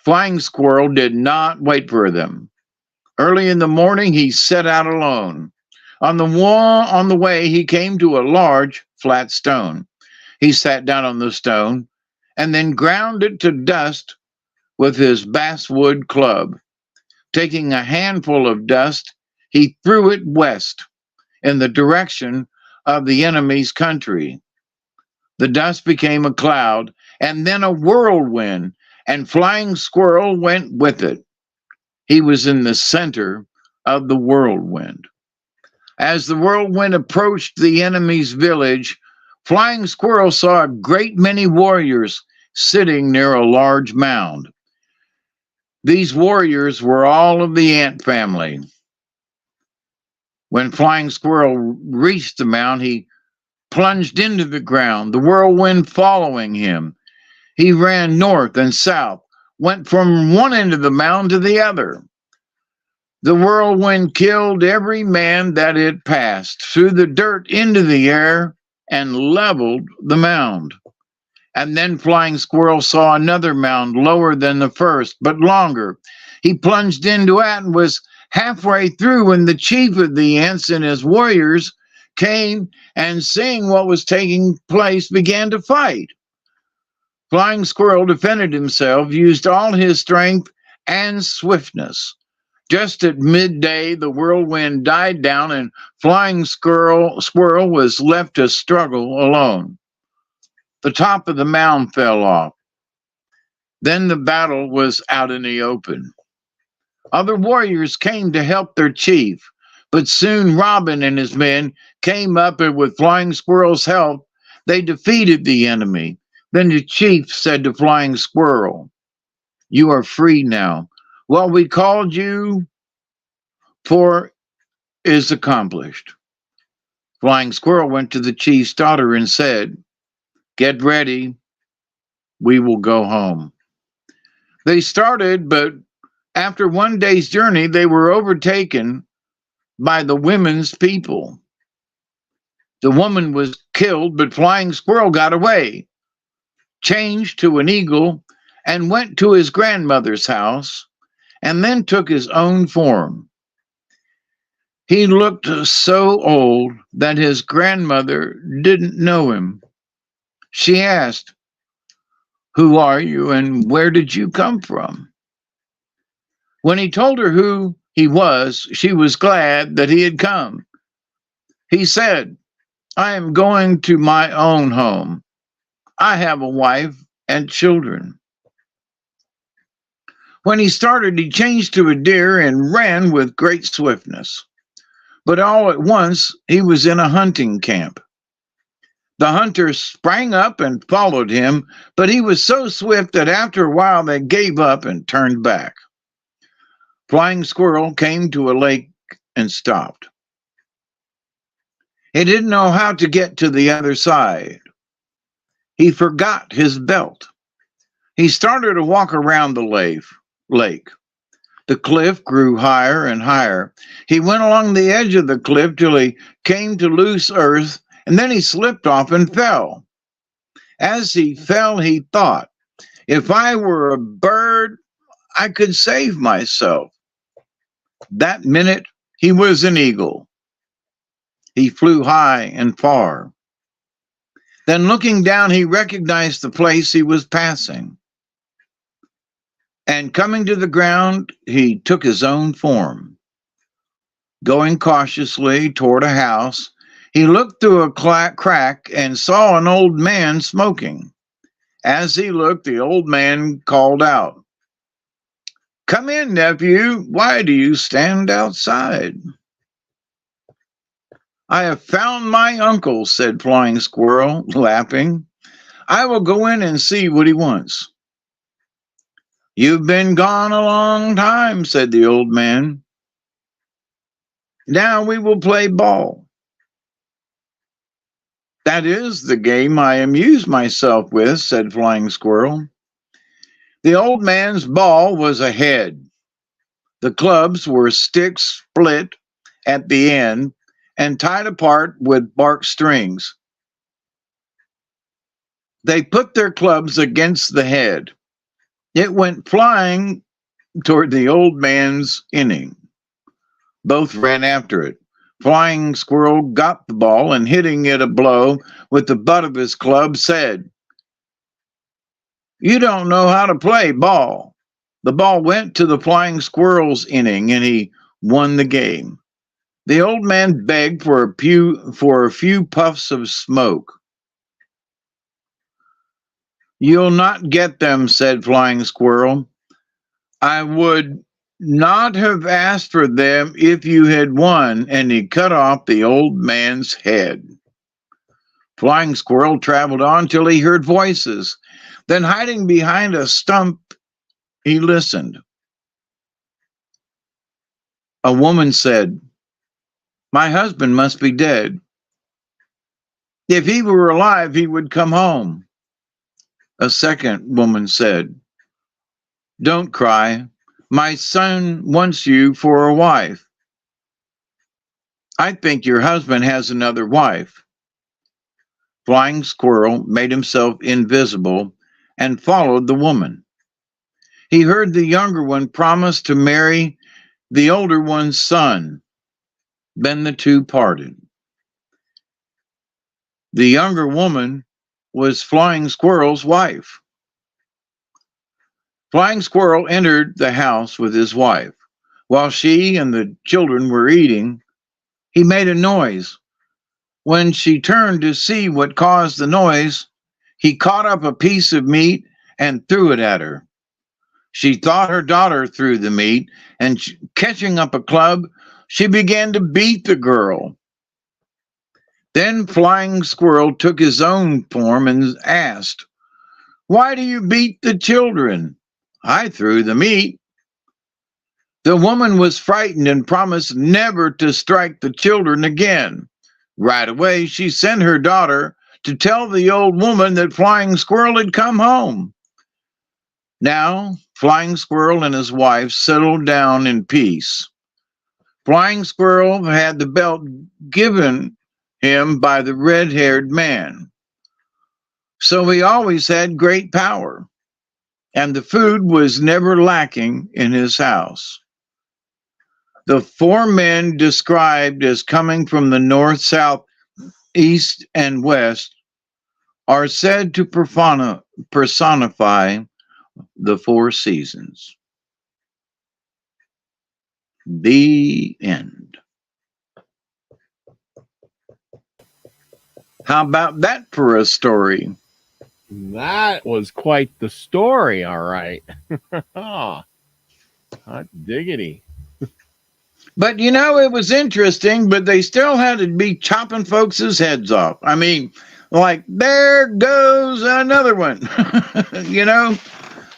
Flying Squirrel did not wait for them. Early in the morning, he set out alone. On the way, he came to a large, flat stone. He sat down on the stone and then ground it to dust with his basswood club. Taking a handful of dust, he threw it west in the direction of the enemy's country. The dust became a cloud and then a whirlwind, and Flying Squirrel went with it. He was in the center of the whirlwind. As the whirlwind approached the enemy's village, Flying Squirrel saw a great many warriors sitting near a large mound. These warriors were all of the ant family. When Flying Squirrel reached the mound, he plunged into the ground, the whirlwind following him. He ran north and south, went from one end of the mound to the other. The whirlwind killed every man that it passed, threw the dirt into the air, and leveled the mound. And then Flying Squirrel saw another mound lower than the first, but longer. He plunged into it and was halfway through when the chief of the ants and his warriors came and, seeing what was taking place, began to fight. Flying Squirrel defended himself, used all his strength and swiftness. Just at midday, the whirlwind died down and Flying Squirrel was left to struggle alone. The top of the mound fell off. Then the battle was out in the open. Other warriors came to help their chief, but soon Robin and his men came up, and with Flying Squirrel's help, they defeated the enemy. Then the chief said to Flying Squirrel, "You are free now. What we called you for is accomplished." Flying Squirrel went to the chief's daughter and said, "Get ready. We will go home." They started, but after one day's journey, they were overtaken by the women's people. The woman was killed, but Flying Squirrel got away, changed to an eagle, and went to his grandmother's house, and then took his own form. He looked so old that his grandmother didn't know him. She asked, "Who are you and where did you come from?" When he told her who he was, she was glad that he had come. He said, "I am going to my own home. I have a wife and children." When he started, he changed to a deer and ran with great swiftness. But all at once, he was in a hunting camp. The hunters sprang up and followed him, but he was so swift that after a while they gave up and turned back. Flying Squirrel came to a lake and stopped. He didn't know how to get to the other side. He forgot his belt. He started to walk around the lake. The cliff grew higher and higher. He went along the edge of the cliff till he came to loose earth, and then he slipped off and fell. As he fell, he thought, "If I were a bird, I could save myself." That minute, he was an eagle. He flew high and far. Then looking down, he recognized the place he was passing. And coming to the ground, he took his own form. Going cautiously toward a house, he looked through a crack and saw an old man smoking. As he looked, the old man called out, "Come in, nephew. Why do you stand outside?" "I have found my uncle," said Flying Squirrel, laughing. "I will go in and see what he wants." "You've been gone a long time," said the old man. "Now we will play ball." "That is the game I amuse myself with," said Flying Squirrel. The old man's ball was a head. The clubs were sticks split at the end and tied apart with bark strings. They put their clubs against the head. It went flying toward the old man's inning. Both ran after it. Flying Squirrel got the ball and, hitting it a blow with the butt of his club, said, "You don't know how to play ball." The ball went to the Flying Squirrel's inning and he won the game. The old man begged for a few puffs of smoke. "You'll not get them," said Flying Squirrel. "I would not have asked for them if you had won," and he cut off the old man's head. Flying Squirrel traveled on till he heard voices. Then, hiding behind a stump, he listened. A woman said, "My husband must be dead. If he were alive, he would come home." A second woman said, "Don't cry. My son wants you for a wife." "I think your husband has another wife." Flying Squirrel made himself invisible and followed the woman. He heard the younger one promise to marry the older one's son. Then the two parted. The younger woman was Flying Squirrel's wife. Flying Squirrel entered the house with his wife. While she and the children were eating, he made a noise. When she turned to see what caused the noise, he caught up a piece of meat and threw it at her. She thought her daughter threw the meat, and catching up a club, she began to beat the girl. Then Flying Squirrel took his own form and asked, "Why do you beat the children?" "I threw the meat." The woman was frightened and promised never to strike the children again. Right away, she sent her daughter to tell the old woman that Flying Squirrel had come home. Now, Flying Squirrel and his wife settled down in peace. Flying Squirrel had the belt given him by the red-haired man, so he always had great power. and the food was never lacking in his house. The four men described as coming from the north, south, east, and west are said to personify the four seasons. The end. How about that for a story? That was quite the story, all right. Hot diggity. But you know, it was interesting, but they still had to be chopping folks' heads off. I mean, like, there goes another one. You know,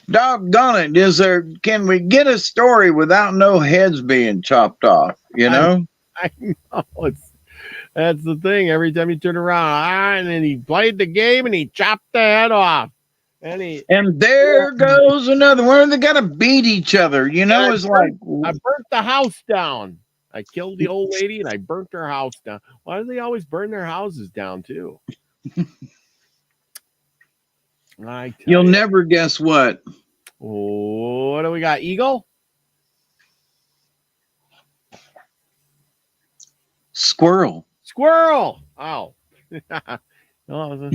doggone it. Can we get a story without no heads being chopped off? You know? I know. That's the thing. Every time you turn around, and then he played the game and he chopped the head off. And there goes another one. They got to beat each other. You know, it's like, I burnt the house down. I killed the old lady and I burnt her house down. Why do they always burn their houses down too? You'll never guess what. What do we got? Eagle? Squirrel. Squirrel. Oh. An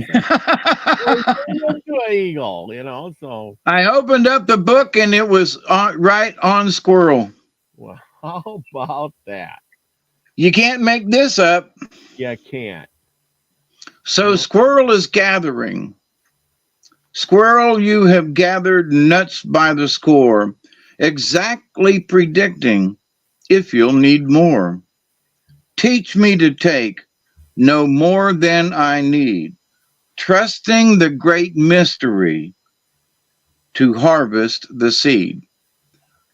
eagle, you know. So I opened up the book and it was right on squirrel. Well, how about that? You can't make this up. Yeah, can't. So squirrel is gathering. Squirrel, you have gathered nuts by the score, exactly predicting if you'll need more. Teach me to take no more than I need, trusting the great mystery to harvest the seed.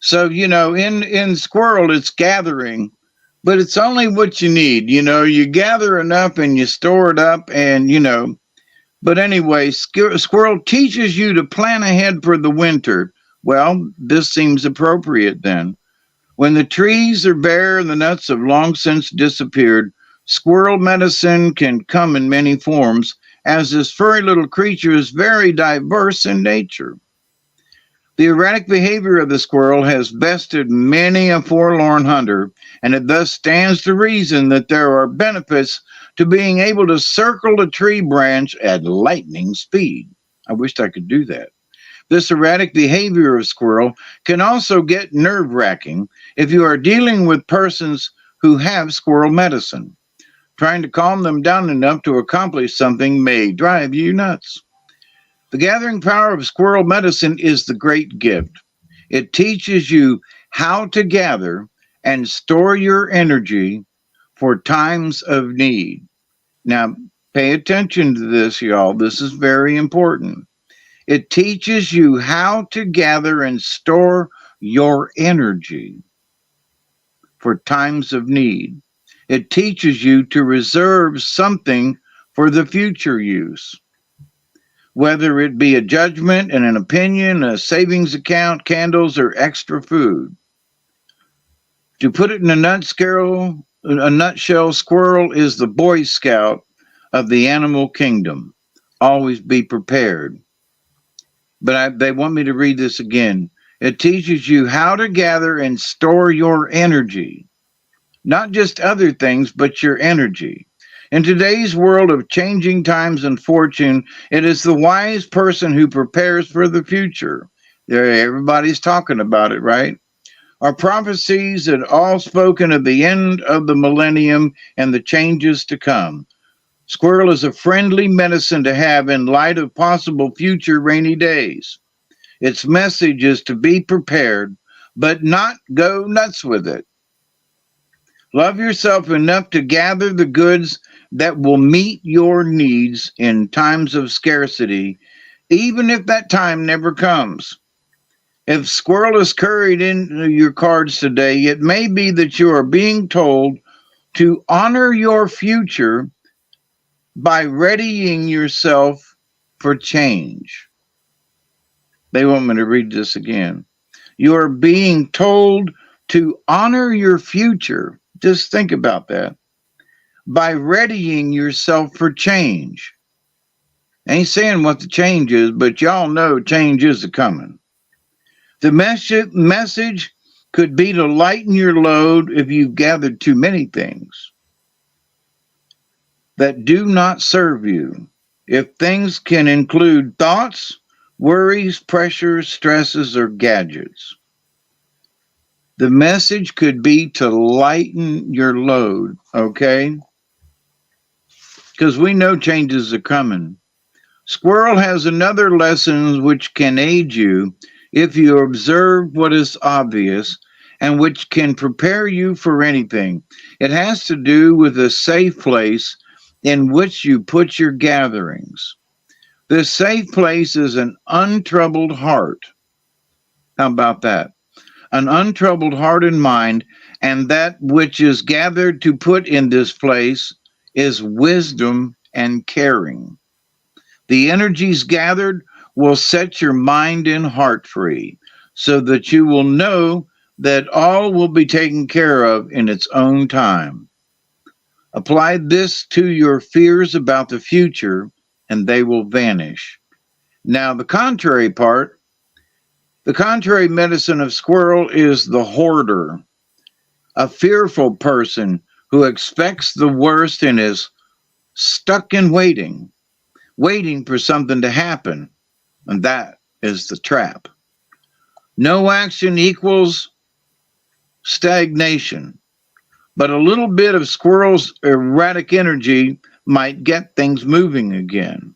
So, you know, in squirrel, it's gathering, but it's only what you need. You know, you gather enough and you store it up and, you know, but anyway, squirrel teaches you to plan ahead for the winter. Well, this seems appropriate then. When the trees are bare and the nuts have long since disappeared, squirrel medicine can come in many forms, as this furry little creature is very diverse in nature. The erratic behavior of the squirrel has bested many a forlorn hunter, and it thus stands to reason that there are benefits to being able to circle a tree branch at lightning speed. I wished I could do that. This erratic behavior of squirrel can also get nerve-wracking if you are dealing with persons who have squirrel medicine. Trying to calm them down enough to accomplish something may drive you nuts. The gathering power of squirrel medicine is the great gift. It teaches you how to gather and store your energy for times of need. Now, pay attention to this, y'all. This is very important. It teaches you how to gather and store your energy for times of need. It teaches you to reserve something for the future use, whether it be a judgment and an opinion, a savings account, candles, or extra food. To put it in a nutshell, squirrel is the Boy Scout of the animal kingdom. Always be prepared. But they want me to read this again. It teaches you how to gather and store your energy. Not just other things, but your energy. In today's world of changing times and fortune, it is the wise person who prepares for the future. Everybody's talking about it, right? Our prophecies had all spoken of the end of the millennium and the changes to come. Squirrel is a friendly medicine to have in light of possible future rainy days. Its message is to be prepared, but not go nuts with it. Love yourself enough to gather the goods that will meet your needs in times of scarcity, even if that time never comes. If squirrel is carried into your cards today, it may be that you are being told to honor your future by readying yourself for change. They want me to read this again. You are being told to honor your future. Just think about that. By readying yourself for change. Ain't saying what the change is, but y'all know change is a coming. The message could be to lighten your load if you've gathered too many things that do not serve you. If things can include thoughts, worries, pressures, stresses, or gadgets. The message could be to lighten your load, okay? Because we know changes are coming. Squirrel has another lesson which can aid you if you observe what is obvious and which can prepare you for anything. It has to do with a safe place in which you put your gatherings. This safe place is an untroubled heart. How about that? An untroubled heart and mind, and that which is gathered to put in this place is wisdom and caring. The energies gathered will set your mind and heart free so that you will know that all will be taken care of in its own time. Apply this to your fears about the future and they will vanish. Now, the contrary medicine of squirrel is the hoarder, a fearful person who expects the worst and is stuck in waiting for something to happen. And that is the trap. No action equals stagnation, but a little bit of squirrel's erratic energy might get things moving again.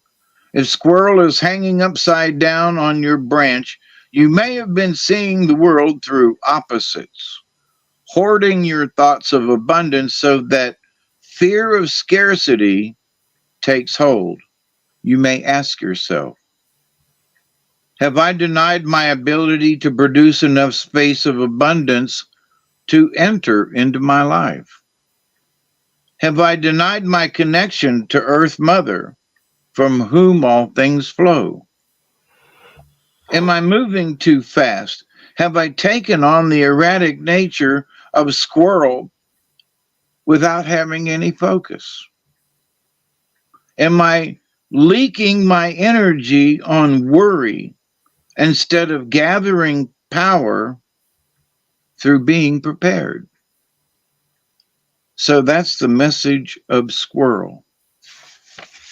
If squirrel is hanging upside down on your branch, you may have been seeing the world through opposites, hoarding your thoughts of abundance so that fear of scarcity takes hold. You may ask yourself, have I denied my ability to produce enough space of abundance to enter into my life? Have I denied my connection to Earth Mother, from whom all things flow? Am I moving too fast? Have I taken on the erratic nature of squirrel without having any focus? Am I leaking my energy on worry instead of gathering power through being prepared? So that's the message of squirrel.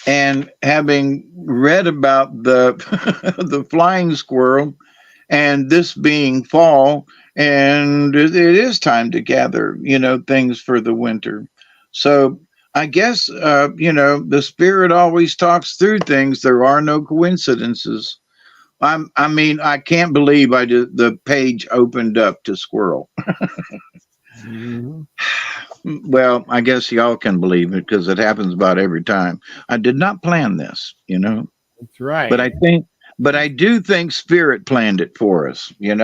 And having read about the the flying squirrel and this being fall, and it is time to gather, things for the winter. So I guess, the spirit always talks through things. There are no coincidences. I can't believe the page opened up to squirrel. Mm-hmm. Well, I guess y'all can believe it because it happens about every time. I did not plan this. That's right. But I do think spirit planned it for us. It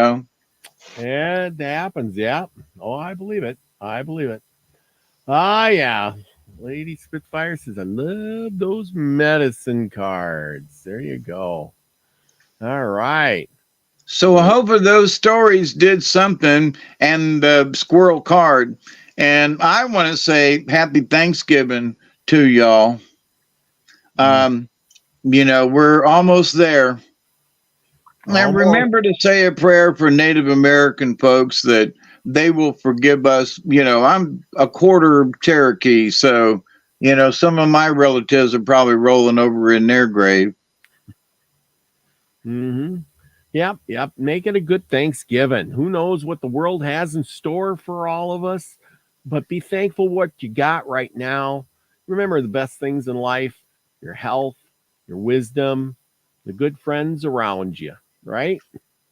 happens. Yeah. Oh, I believe it. I believe it. Ah, yeah. Lady Spitfire says, I love those medicine cards. There you go. All right. So I hope those stories did something, and the squirrel card. And I want to say happy Thanksgiving to y'all. We're almost there. And remember to say a prayer for Native American folks that they will forgive us. I'm a quarter Cherokee, so some of my relatives are probably rolling over in their grave. Mm-hmm. Yep. Make it a good Thanksgiving. Who knows what the world has in store for all of us, but be thankful what you got right now. Remember the best things in life, your health, your wisdom, the good friends around you, right?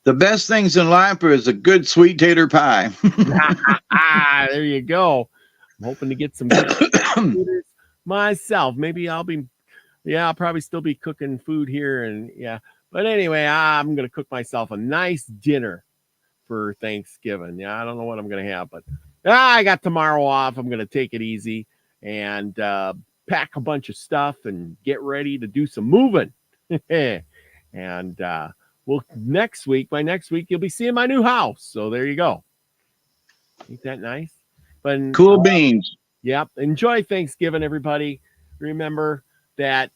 The best things in life is a good sweet tater pie. There you go. I'm hoping to get some good taters myself. Maybe I'll probably still be cooking food here and yeah. But anyway, I'm going to cook myself a nice dinner for Thanksgiving. Yeah, I don't know what I'm going to have, but I got tomorrow off. I'm going to take it easy and pack a bunch of stuff and get ready to do some moving. And by next week, you'll be seeing my new house. So there you go. Ain't that nice? But cool beans. Yep. Enjoy Thanksgiving, everybody. Remember that,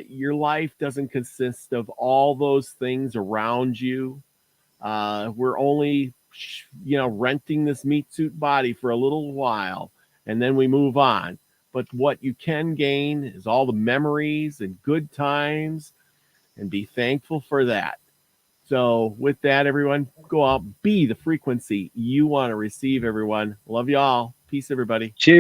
Your life doesn't consist of all those things around you. We're only, renting this meat suit body for a little while, and then we move on. But what you can gain is all the memories and good times, and be thankful for that. So, with that, everyone, go out, be the frequency you want to receive, everyone. Love you all. Peace, everybody. Cheers.